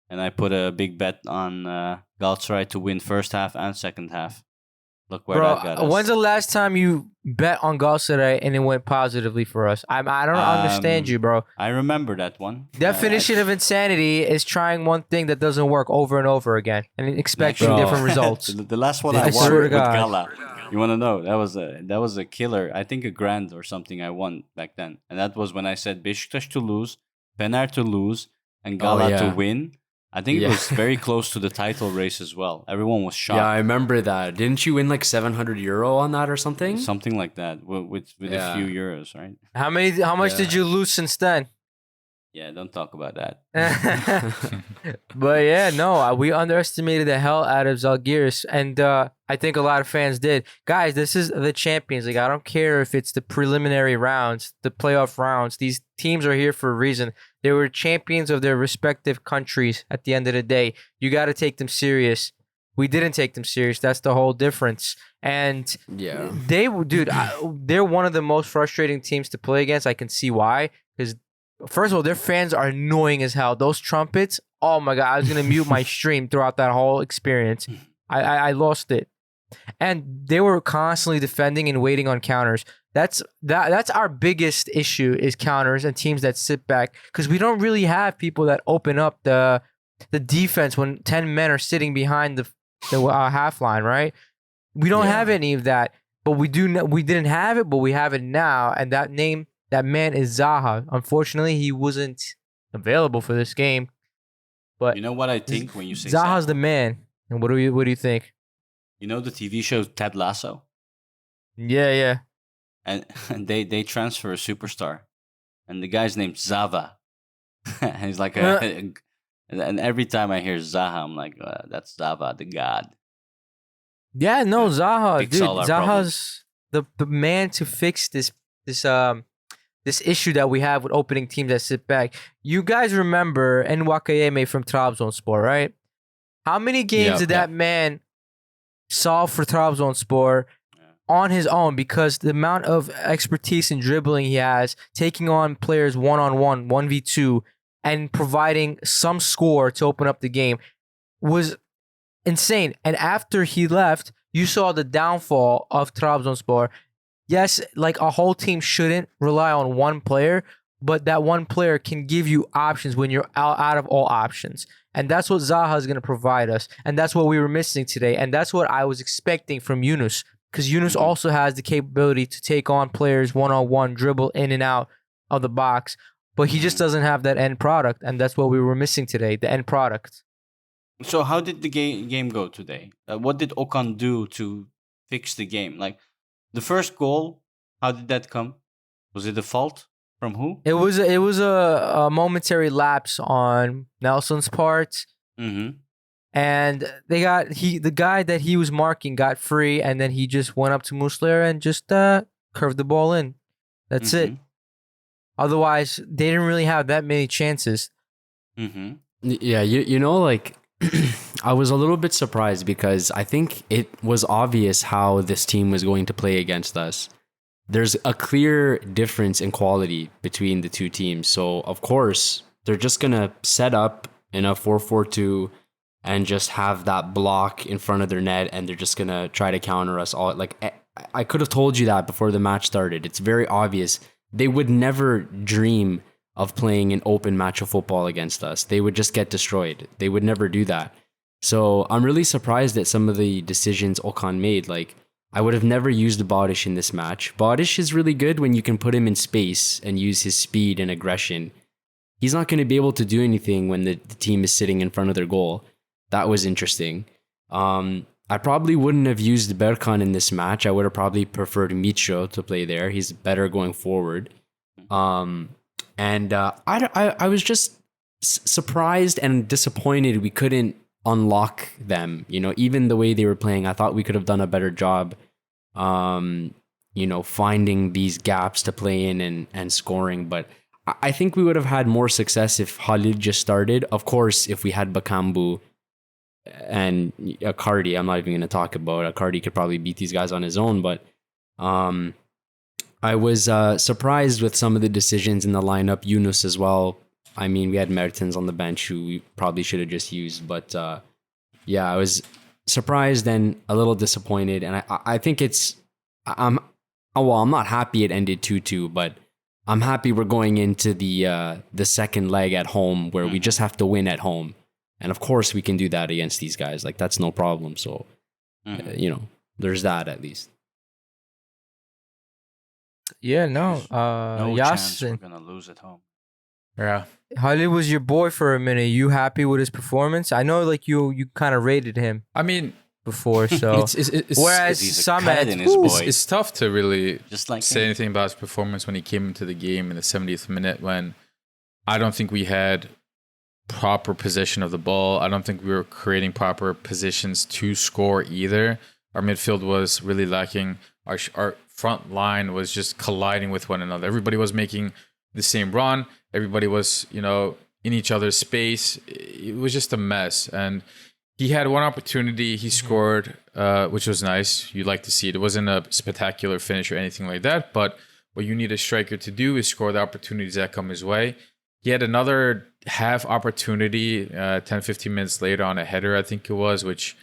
and I put a big bet on Galatasaray to win first half and second half. Look where that got us. When's the last time you bet on Galatasaray and it went positively for us? I don't understand you, bro. I remember that one. Definition of insanity is trying one thing that doesn't work over and over again and expecting different results. The last one I won with Gala. You want to know? That was a killer. I think $1,000 or something I won back then, and that was when I said Beşiktaş to lose, Fener to lose, and Gala to win. I think it was very close to the title race as well. Everyone was shocked. Yeah, I remember that. Didn't you win like €700 on that or something? Something like that with a few euros, right? How much did you lose since then? Yeah, don't talk about that. But yeah, no, we underestimated the hell out of Zalgiris, and I think a lot of fans did. Guys, this is the Champions League. I don't care if it's the preliminary rounds, the playoff rounds. These teams are here for a reason. They were champions of their respective countries at the end of the day. You got to take them serious. We didn't take them serious. That's the whole difference. And they're one of the most frustrating teams to play against. I can see why, because first of all, their fans are annoying as hell. Those trumpets, oh my God, I was going to mute my stream throughout that whole experience. I lost it. And they were constantly defending and waiting on counters. That's our biggest issue is counters and teams that sit back, because we don't really have people that open up the defense when 10 men are sitting behind the half line, right? We don't have any of that, but we didn't have it, but we have it now. And that man is Zaha. Unfortunately, he wasn't available for this game. But you know what I think when you say Zaha's the man. And what do you think? You know the TV show Ted Lasso? Yeah. And they transfer a superstar, and the guy's named Zava. And he's like and every time I hear Zaha, I'm like, that's Zava, the god. Yeah, no, Zaha, dude. Zaha's the man to fix this this issue that we have with opening teams that sit back. You guys remember Nwakayeme from Trabzonspor, right? How many games did that man solve for Trabzonspor on his own? Because the amount of expertise in dribbling he has, taking on players one-on-one, 1v2, and providing some score to open up the game was insane. And after he left, you saw the downfall of Trabzonspor. Yes, like a whole team shouldn't rely on one player, but that one player can give you options when you're out of all options. And that's what Zaha is going to provide us. And that's what we were missing today. And that's what I was expecting from Yunus. Because Yunus also has the capability to take on players one-on-one, dribble in and out of the box. But he just doesn't have that end product. And that's what we were missing today, the end product. So how did the game go today? What did Okan do to fix the game? Like the first goal, how did that come? Was it a fault? From who? It was a momentary lapse on Nelson's part, and the guy that he was marking got free, and then he just went up to Muslera and just curved the ball in. That's it. Otherwise, they didn't really have that many chances. Yeah, you know, like I was a little bit surprised because I think it was obvious how this team was going to play against us. There's a clear difference in quality between the two teams. So, of course, they're just going to set up in a 4-4-2 and just have that block in front of their net, and they're just going to try to counter us all. Like, I could have told you that before the match started. It's very obvious. They would never dream of playing an open match of football against us. They would just get destroyed. They would never do that. So, I'm really surprised at some of the decisions Okan made. Like, I would have never used Bodish in this match. Bodish is really good when you can put him in space and use his speed and aggression. He's not going to be able to do anything when the team is sitting in front of their goal. That was interesting. I probably wouldn't have used Berkan in this match. I would have probably preferred Mitro to play there. He's better going forward. I was just surprised and disappointed we couldn't unlock them. You know, even the way they were playing, I thought we could have done a better job finding these gaps to play in and scoring. But I think we would have had more success if Khalid just started. Of course, if we had Bakambu and Akardi, I'm not even going to talk about Akardi could probably beat these guys on his own. But I was surprised with some of the decisions in the lineup. Yunus as well. I mean, we had Mertens on the bench who we probably should have just used. But I was surprised and a little disappointed. And I think I'm not happy it ended 2-2, but I'm happy we're going into the second leg at home where we just have to win at home. And of course we can do that against these guys. Like, that's no problem. So, there's that at least. Yeah, no chance we're Yasin, going to lose at home. Yeah. Khalid was your boy for a minute. You happy with his performance? I know, like you kind of rated him I mean, before, so it's whereas he's a Samet, cat in his boy. it's tough to really Just like say him. anything about his performance when he came into the game in the 70th minute, when I don't think we had proper possession of the ball. I don't think we were creating proper positions to score either. Our midfield was really lacking. Our front line was just colliding with one another. Everybody was making the same run. Everybody was, in each other's space. It was just a mess. And he had one opportunity. He scored, which was nice. You'd like to see it. It wasn't a spectacular finish or anything like that. But what you need a striker to do is score the opportunities that come his way. He had another half opportunity 10-15 minutes later on a header, I think it was, which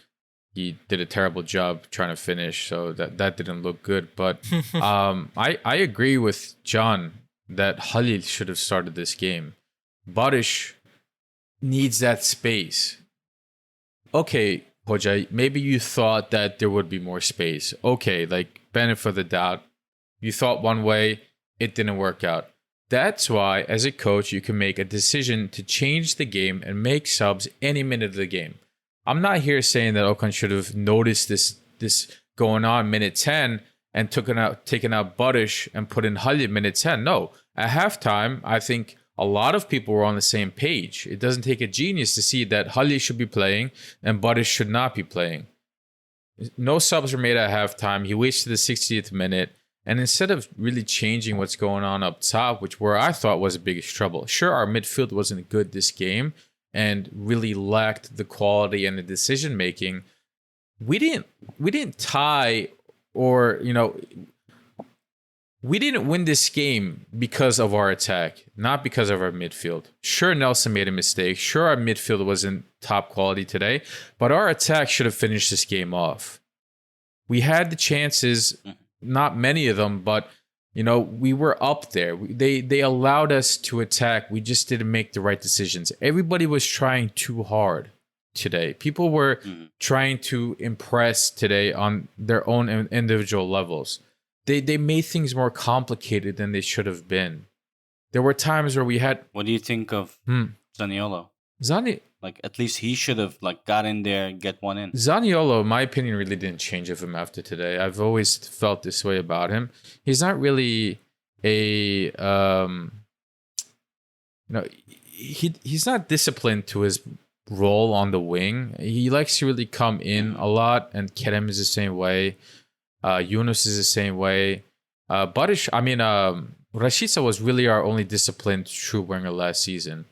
he did a terrible job trying to finish. So that didn't look good. But I agree with John that Khalil should have started this game. Bodish needs that space. Okay, Hoca, maybe you thought that there would be more space. Okay, like, benefit of the doubt. You thought one way, it didn't work out. That's why, as a coach, you can make a decision to change the game and make subs any minute of the game. I'm not here saying that Okan should have noticed this going on minute 10 and taken out Bodish and put in Khalid minute 10. No, at halftime, I think a lot of people were on the same page. It doesn't take a genius to see that Khalid should be playing and Bodish should not be playing. No subs were made at halftime. He wasted the 60th minute. And instead of really changing what's going on up top, which where I thought was the biggest trouble. Sure, our midfield wasn't good this game and really lacked the quality and the decision making. We didn't tie, or we didn't win this game because of our attack, not because of our midfield. Sure, Nelson made a mistake. Sure, our midfield wasn't top quality today, but our attack should have finished this game off. We had the chances, not many of them, but we were up there. They allowed us to attack. We just didn't make the right decisions. Everybody was trying too hard today. People were trying to impress today on their own individual levels. They made things more complicated than they should have been. There were times where we had... What do you think of Zaniolo? Like, at least he should have got in there, get one in. Zaniolo, in my opinion, really didn't change of him after today. I've always felt this way about him. He's not really a... he's not disciplined to his role on the wing. He likes to really come in a lot, and Kerem is the same way. Yunus is the same way. Rashica was really our only disciplined true winger last season.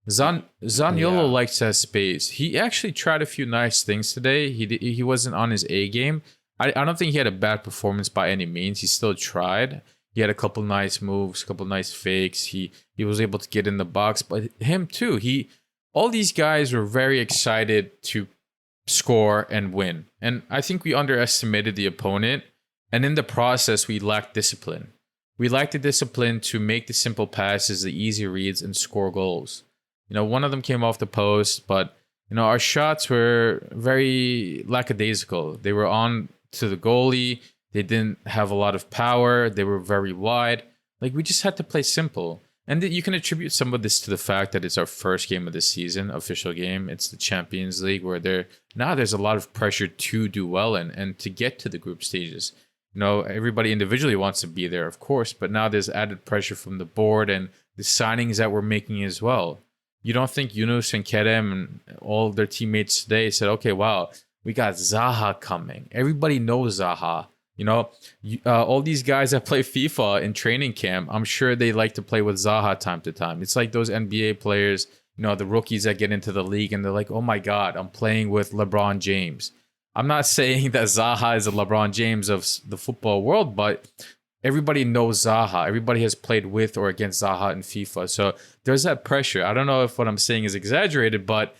Zaniolo likes that space. He actually tried a few nice things today. He wasn't on his A game. I don't think he had a bad performance by any means. He still tried. He had a couple nice moves, a couple nice fakes. He was able to get in the box. But him too. All these guys were very excited to score and win. And I think we underestimated the opponent. And in the process, we lacked discipline. We lacked the discipline to make the simple passes, the easy reads, and score goals. One of them came off the post, but our shots were very lackadaisical. They were on to the goalie. They didn't have a lot of power. They were very wide. We just had to play simple. And you can attribute some of this to the fact that it's our first game of the season, official game. It's the Champions League, where there's a lot of pressure to do well and to get to the group stages. Everybody individually wants to be there, of course, but now there's added pressure from the board and the signings that we're making as well. You don't think Yunus and Kerem and all their teammates today said, okay, wow, we got Zaha coming. Everybody knows Zaha. All these guys that play FIFA in training camp, I'm sure they like to play with Zaha time to time. It's like those NBA players, the rookies that get into the league and they're like, oh my God, I'm playing with LeBron James. I'm not saying that Zaha is the LeBron James of the football world, but everybody knows Zaha. Everybody has played with or against Zaha in FIFA. So there's that pressure. I don't know if what I'm saying is exaggerated, but,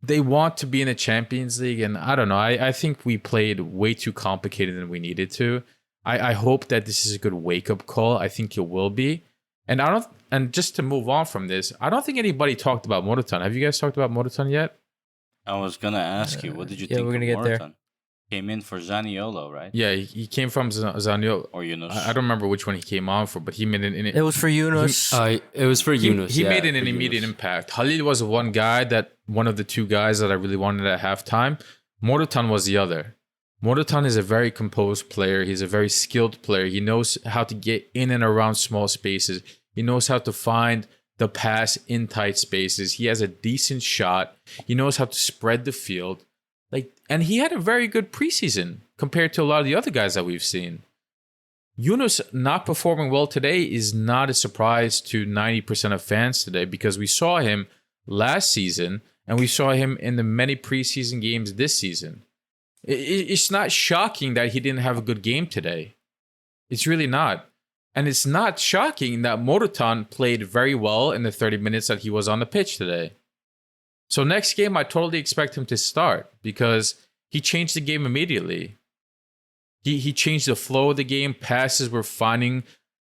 they want to be in the Champions League. And I don't know. I think we played way too complicated than we needed to. I hope that this is a good wake-up call. I think it will be. And just to move on from this, I don't think anybody talked about Morutan. Have you guys talked about Morutan yet? I was going to ask you, what did you think we're gonna of get Morutan? there. Came in for Zaniolo, right? Yeah, he came from Zaniolo. Or Yunus. I don't remember which one he came on for, but he made It was for Yunus. It was for Yunus. He made an immediate impact. Halil was one of the two guys that I really wanted at halftime. Morutan was the other. Morutan is a very composed player. He's a very skilled player. He knows how to get in and around small spaces. He knows how to find the pass in tight spaces. He has a decent shot. He knows how to spread the field. And he had a very good preseason compared to a lot of the other guys that we've seen. Yunus not performing well today is not a surprise to 90% of fans today, because we saw him last season and we saw him in the many preseason games this season. It's not shocking that he didn't have a good game today. It's really not. And it's not shocking that Morutan played very well in the 30 minutes that he was on the pitch today. So next game, I totally expect him to start, because he changed the game immediately. He changed the flow of the game. Passes were finding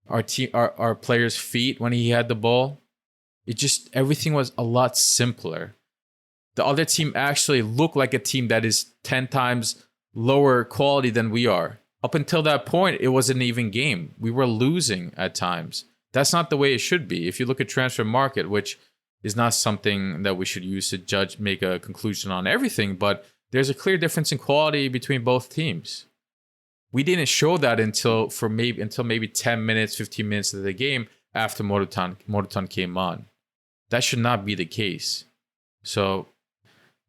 our players' feet when he had the ball. Everything was a lot simpler. The other team actually looked like a team that is 10 times lower quality than we are. Up until that point, it was an even game. We were losing at times. That's not the way it should be. If you look at transfer market, which is not something that we should use to make a conclusion on everything, but there's a clear difference in quality between both teams. We didn't show that until maybe 10 minutes, 15 minutes of the game after Morutan came on. That should not be the case. So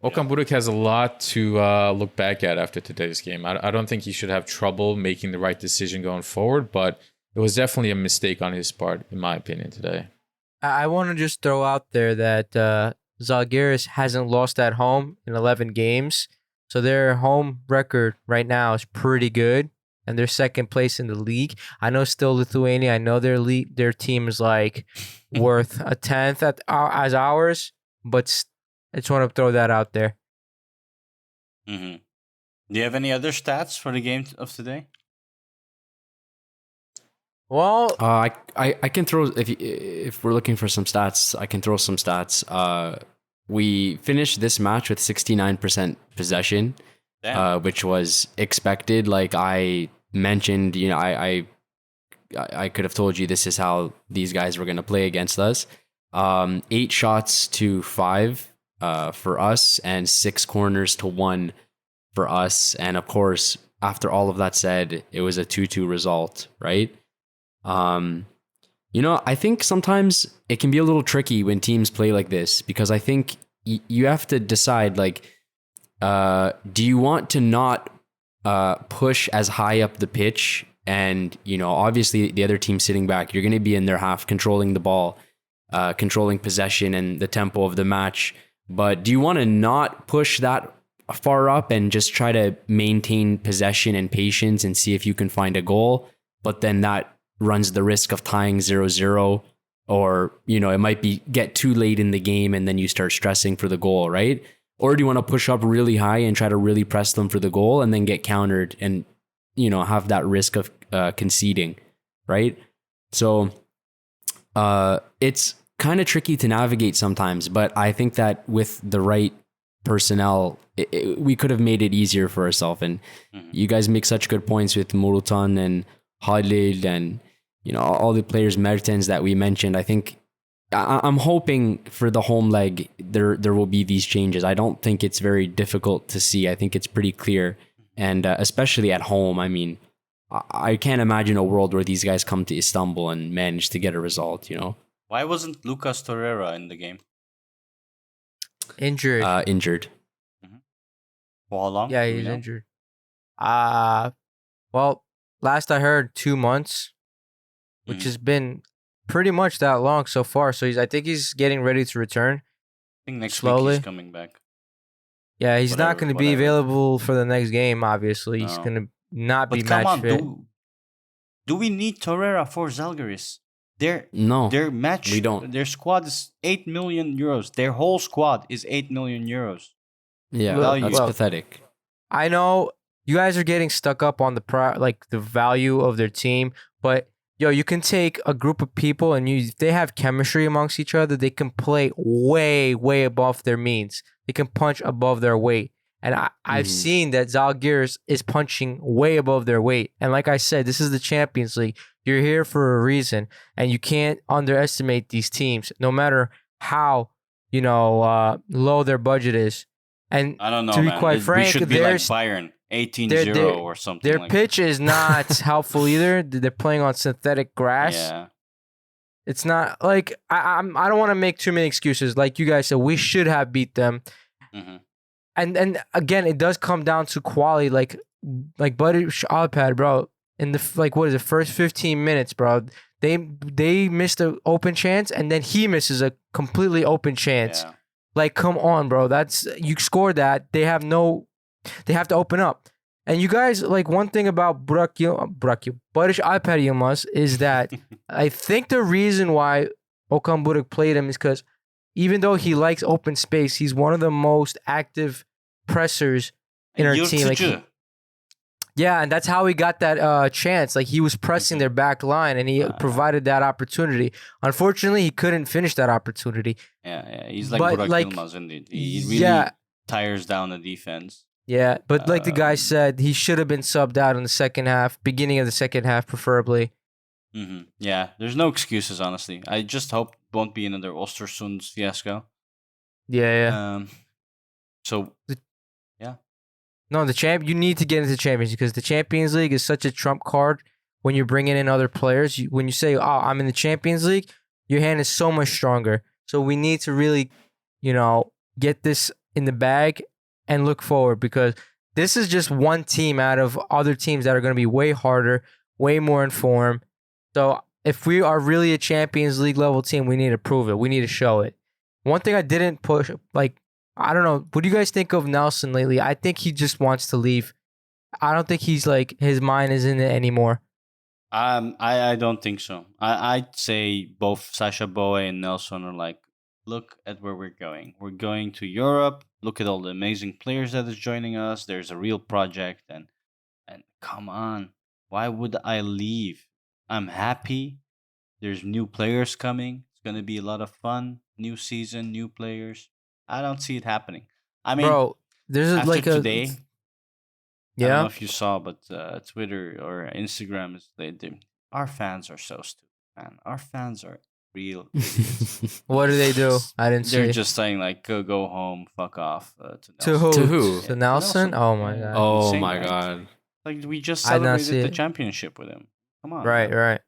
Okan Buruk has a lot to look back at after today's game. I don't think he should have trouble making the right decision going forward, but it was definitely a mistake on his part, in my opinion, today. I want to just throw out there that Zalgiris hasn't lost at home in 11 games. So their home record right now is pretty good, and they're second place in the league. I know still Lithuania. I know their team is like worth a tenth as ours, but I just want to throw that out there. Mm-hmm. Do you have any other stats for the game of today? Well, I can throw if we're looking for some stats, I can throw some stats. We finished this match with 69% possession, which was expected. Like I mentioned, you know, I could have told you this is how these guys were going to play against us. 8 shots to 5 for us, and 6 corners to 1 for us. And of course, after all of that said, it was a 2-2 result, right? You know, I think sometimes it can be a little tricky when teams play like this, because I think you have to decide, like, do you want to not push as high up the pitch? And, you know, obviously the other team sitting back, you're going to be in their half, controlling the ball, controlling possession and the tempo of the match. But do you want to not push that far up and just try to maintain possession and patience and see if you can find a goal? But then that runs the risk of tying 0-0, or, you know, it might be get too late in the game and then you start stressing for the goal, right? Or do you want to push up really high and try to really press them for the goal and then get countered and, you know, have that risk of conceding, right? So it's kind of tricky to navigate sometimes, but I think that with the right personnel, we could have made it easier for ourselves. And you guys make such good points with Murutan and Halil and, you know, all the players, Mertens, that we mentioned. I think I'm hoping for the home leg there will be these changes. I don't think it's very difficult to see. I think it's pretty clear, and especially at home. I mean, I can't imagine a world where these guys come to Istanbul and manage to get a result. You know, why wasn't Lucas Torreira in the game? Injured. Injured. For how long? Yeah, he's injured. Well, last I heard, 2 months, which has been pretty much that long so far. So I think he's getting ready to return. I think next slowly. week he's coming back. Yeah, he's not going to be available for the next game, obviously. He's going to not be match fit. Do we need Torreira for Zalgiris? Their match, we don't. Their squad is 8 million euros. Their whole squad is 8 million euros. Yeah, that's pathetic. I know you guys are getting stuck up on the value of their team, but yo, you can take a group of people and if they have chemistry amongst each other, they can play way, way above their means. They can punch above their weight. And I've seen that Zalgiris is punching way above their weight. And like I said, this is the Champions League. You're here for a reason, and you can't underestimate these teams, no matter how, you know, low their budget is. And I don't know, to be quite frank, we should be like Bayern, 18-0 or something. Their pitch is not helpful either. They're playing on synthetic grass. Yeah. It's not like I don't want to make too many excuses. Like you guys said, we should have beat them. And again, it does come down to quality. Like Buddy Alpad, bro. In the first 15 minutes, bro. They missed an open chance, and then he misses a completely open chance. Yeah. Like, come on, bro. You scored that. They have to open up. And you guys, like, one thing about Barış Alper Yılmaz is that I think the reason why Okan Buruk played him is because even though he likes open space, he's one of the most active pressers in our team. Yeah, and that's how he got that chance. Like, he was pressing their back line, and he provided that opportunity. Unfortunately, he couldn't finish that opportunity. Yeah. He's like Burak Yılmaz, indeed. He really tires down the defense. Yeah, but like the guy said, he should have been subbed out in the second half, beginning of the second half, preferably. Yeah, there's no excuses, honestly. I just hope it won't be another Ostersund fiasco. Yeah. No, you need to get into Champions League because the Champions League is such a trump card when you're bringing in other players. When you say, "Oh, I'm in the Champions League," your hand is so much stronger. So we need to really, you know, get this in the bag and look forward, because this is just one team out of other teams that are going to be way harder, way more in form. So if we are really a Champions League level team, we need to prove it. We need to show it. One thing I didn't push, I don't know, what do you guys think of Nelson lately? I think he just wants to leave. I don't think he's his mind is in it anymore. I don't think so. I'd say both Sasha Boe and Nelson are look at where we're going. We're going to Europe. Look at all the amazing players that is joining us. There's a real project, and come on, why would I leave? I'm happy. There's new players coming. It's gonna be a lot of fun. New season, new players. I don't see it happening. I mean, bro, there's after today. I don't know Yeah. if you saw, but Twitter or Instagram is our fans are so stupid, man. Our fans are real idiots. What do they do? I didn't see. They're just saying go home, fuck off to To Nelson. who? To who? To Nelson? Oh my god. Oh Insane, my right? god. Like we just I did not see celebrated the it. championship with him. Come on, Right, man. right.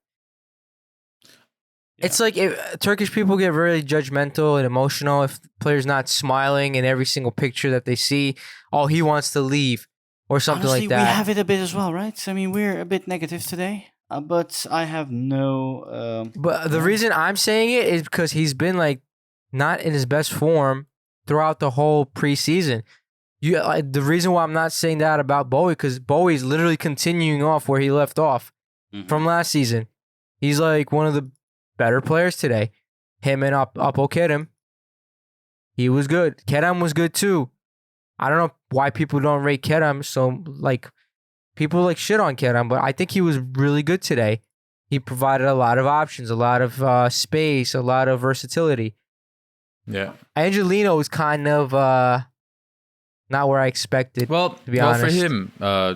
Yeah. It's like Turkish people get really judgmental and emotional if the player's not smiling in every single picture that they see. Oh, he wants to leave or something Honestly, like that. we have it a bit as well, right? I mean, we're a bit negative today, but I have no. But the reason I'm saying it is because he's been not in his best form throughout the whole preseason. The reason why I'm not saying that about Bowie, because Bowie's literally continuing off where he left off from last season. He's one of the better players today. Him and Apo Kerem. He was good. Kerem was good too. I don't know why people don't rate Kerem. So people shit on Kerem, but I think he was really good today. He provided a lot of options, a lot of space, a lot of versatility. Yeah. Angelino was kind of not where I expected. Well, to be honest. for him,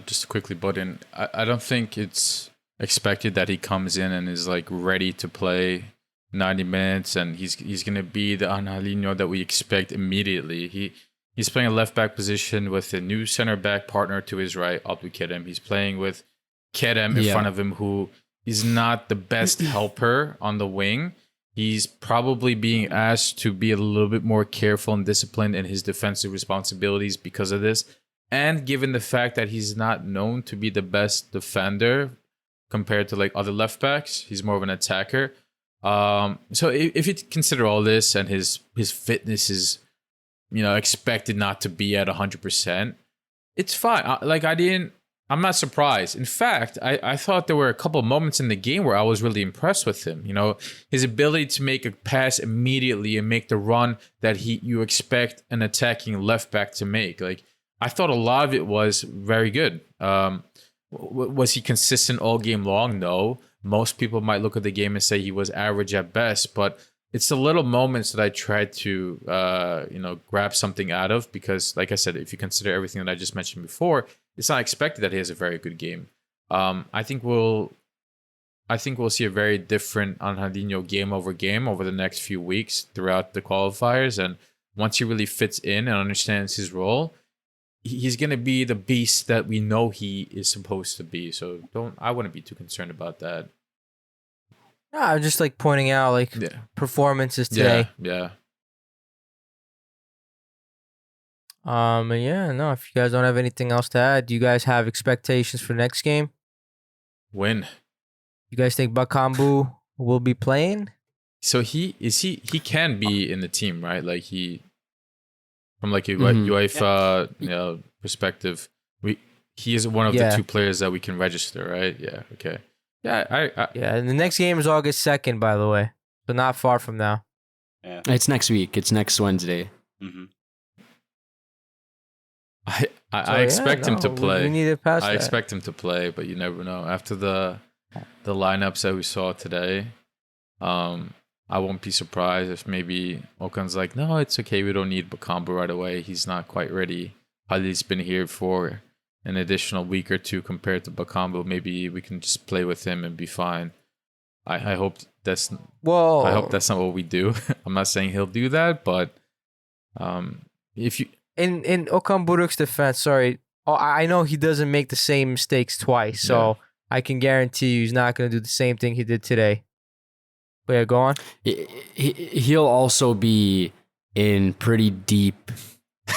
just to quickly butt in, I don't think it's expected that he comes in and is ready to play 90 minutes and he's gonna be the Angelino that we expect immediately. He's playing a left back position with a new center back partner to his right, Abdul Kerem. He's playing with Kerem in front of him, who is not the best helper on the wing. He's probably being asked to be a little bit more careful and disciplined in his defensive responsibilities because of this. And given the fact that he's not known to be the best defender compared to other left backs, he's more of an attacker. So if you consider all this and his fitness is, expected not to be at 100%, it's fine. I'm not surprised. In fact, I thought there were a couple of moments in the game where I was really impressed with him. His ability to make a pass immediately and make the run that you expect an attacking left back to make. I thought a lot of it was very good. Was he consistent all game long? No. Most people might look at the game and say he was average at best, but it's the little moments that I tried to, grab something out of, because, like I said, if you consider everything that I just mentioned before, it's not expected that he has a very good game. I think we'll see a very different Angelino game over the next few weeks throughout the qualifiers, and once he really fits in and understands his role, he's gonna be the beast that we know he is supposed to be. So I wouldn't be too concerned about that. No, I'm just pointing out performances today. Yeah. And yeah, no, if you guys don't have anything else to add, do you guys have expectations for next game? Win. You guys think Bakambu will be playing? So he can be in the team, right? From a UEFA perspective, he is one of the two players that we can register, right? Yeah. Okay. Yeah. Yeah. And the next game is August 2nd, by the way, so not far from now. Yeah. It's next week. It's next Wednesday. Mm-hmm. I expect him to play. We need to pass. I expect him to play, but you never know. After the lineups that we saw today, I won't be surprised if maybe Okan's no, it's okay. We don't need Bakambu right away. He's not quite ready. Halil's been here for an additional week or two compared to Bakambu. Maybe we can just play with him and be fine. I hope that's I hope that's not what we do. I'm not saying he'll do that, but if you in Okan Buruk's defense, sorry, I know he doesn't make the same mistakes twice, so I can guarantee you he's not going to do the same thing he did today. But yeah, go on. He'll also be in pretty deep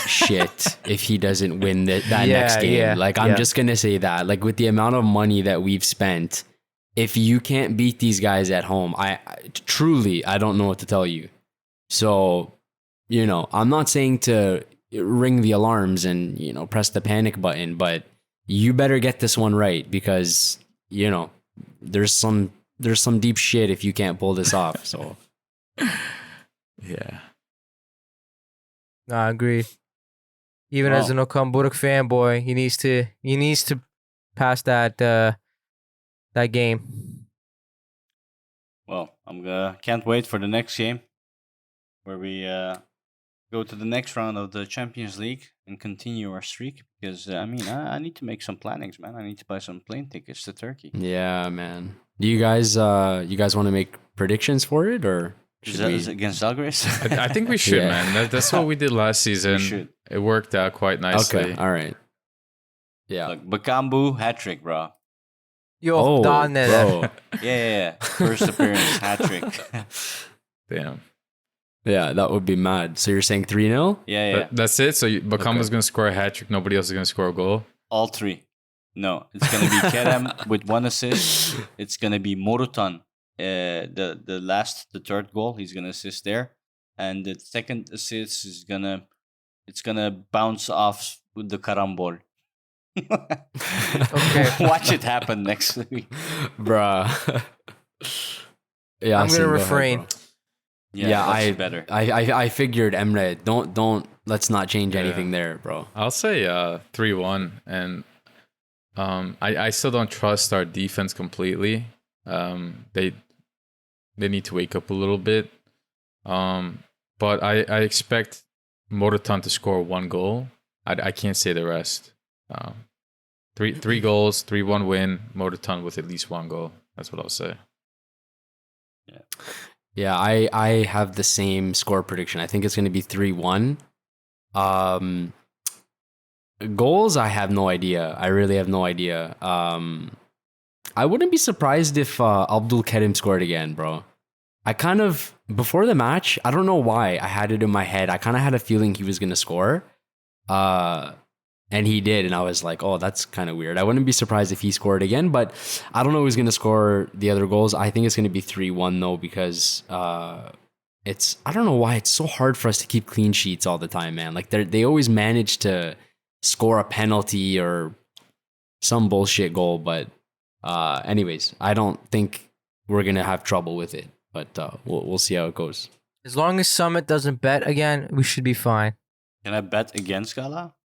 shit if he doesn't win that next game. I'm just gonna say that. Like, with the amount of money that we've spent, if you can't beat these guys at home, I truly don't know what to tell you. So, I'm not saying to ring the alarms and press the panic button, but you better get this one right, because there's some deep shit if you can't pull this off. So yeah. No, I agree. Even as an Okamburuk fanboy, he needs to pass that game. Well, can't wait for the next game, where we go to the next round of the Champions League and continue our streak. Because I need to make some plannings, man. I need to buy some plane tickets to Turkey. Yeah, man. Do you guys want to make predictions for it, or Is it against Zalgiris? I think we should, man. That's what we did last season. We should. It worked out quite nicely. Okay, all right. Yeah. Look, Bakambu hat-trick, bro. Yo, bro. Yeah. First appearance, hat-trick. Damn. Yeah, that would be mad. So you're saying 3-0? Yeah. That's it? So Bakambu's going to score a hat-trick. Nobody else is going to score a goal? All three. No, it's going to be Kerem with 1 assist. It's going to be Morutan. The third goal, he's going to assist there. And the second assist is it's going to bounce off with the karambol. Okay. Watch it happen next week. Bruh. Yeah, I'm going to refrain. Yeah, better. I figured, Emre, don't let's not change anything there, bro. I'll say 3-1, and I still don't trust our defense completely. They need to wake up a little bit. But I expect Morutan to score 1 goal. I can't say the rest. Three goals, 3-1 win. Morutan with at least 1 goal. That's what I'll say. Yeah, I have the same score prediction. I think it's going to be 3-1. Goals, I have no idea. I really have no idea. I wouldn't be surprised if Abdul Karim scored again, bro. I kind of, before the match, I don't know why, I had it in my head. I kind of had a feeling he was going to score. And he did, and I was like, oh, that's kind of weird. I wouldn't be surprised if he scored again, but I don't know who's going to score the other goals. I think it's going to be 3-1, though, because I don't know why it's so hard for us to keep clean sheets all the time, man. Like, they always manage to score a penalty or some bullshit goal, but anyways, I don't think we're going to have trouble with it, but we'll see how it goes. As long as Samet doesn't bet again, we should be fine. Can I bet against Gala?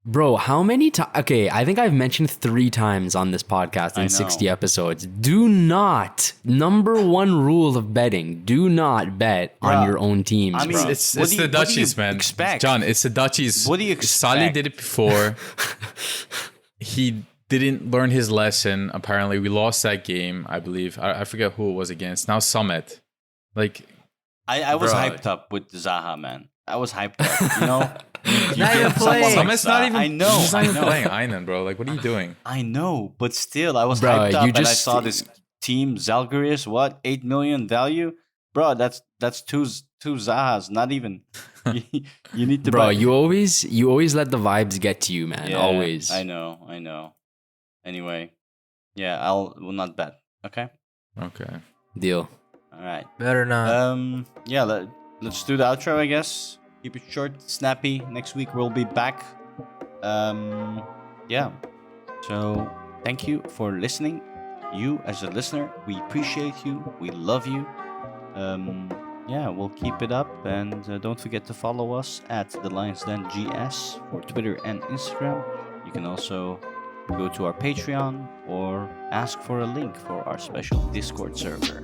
Bro, how many times? Okay, I think I've mentioned 3 times on this podcast in 60 episodes. Do not, number 1 rule of betting, do not bet on your own teams. I mean, bro. It's the Dutchies, man. Expect? John, it's the Dutchies. What do you expect? Salih did it before. He didn't learn his lesson. Apparently, we lost that game, I believe. I forget who it was against. Now Samet. Like, I was hyped up with Zaha, man. I was hyped up, you know? Now you're playing. Samet's not even. I know. He's not even playing Aynen, bro. Like, what are you doing? I know, but still, I was Bro, hyped up, you and I just- saw this team, Zalgiris, what, 8 million value? Bro, that's two Zahas, not even. You need to Bro, buy. you always let the vibes get to you, man. Yeah, Always. I know. Anyway, yeah, will not bet. Okay. Okay. Deal. All right. Better not. Yeah. Let's do the outro, I guess. Keep it short, snappy. Next week we'll be back. Yeah. So thank you for listening. You as a listener, we appreciate you. We love you. Yeah, we'll keep it up, and don't forget to follow us at the Lions Den GS for Twitter and Instagram. You can also go to our Patreon or ask for a link for our special Discord server.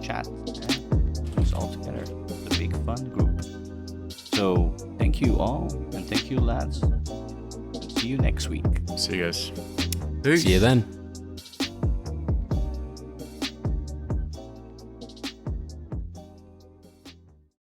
Chat and it's all together a big fun group. So thank you all, and thank you lads. See you next week. See you guys. See you then.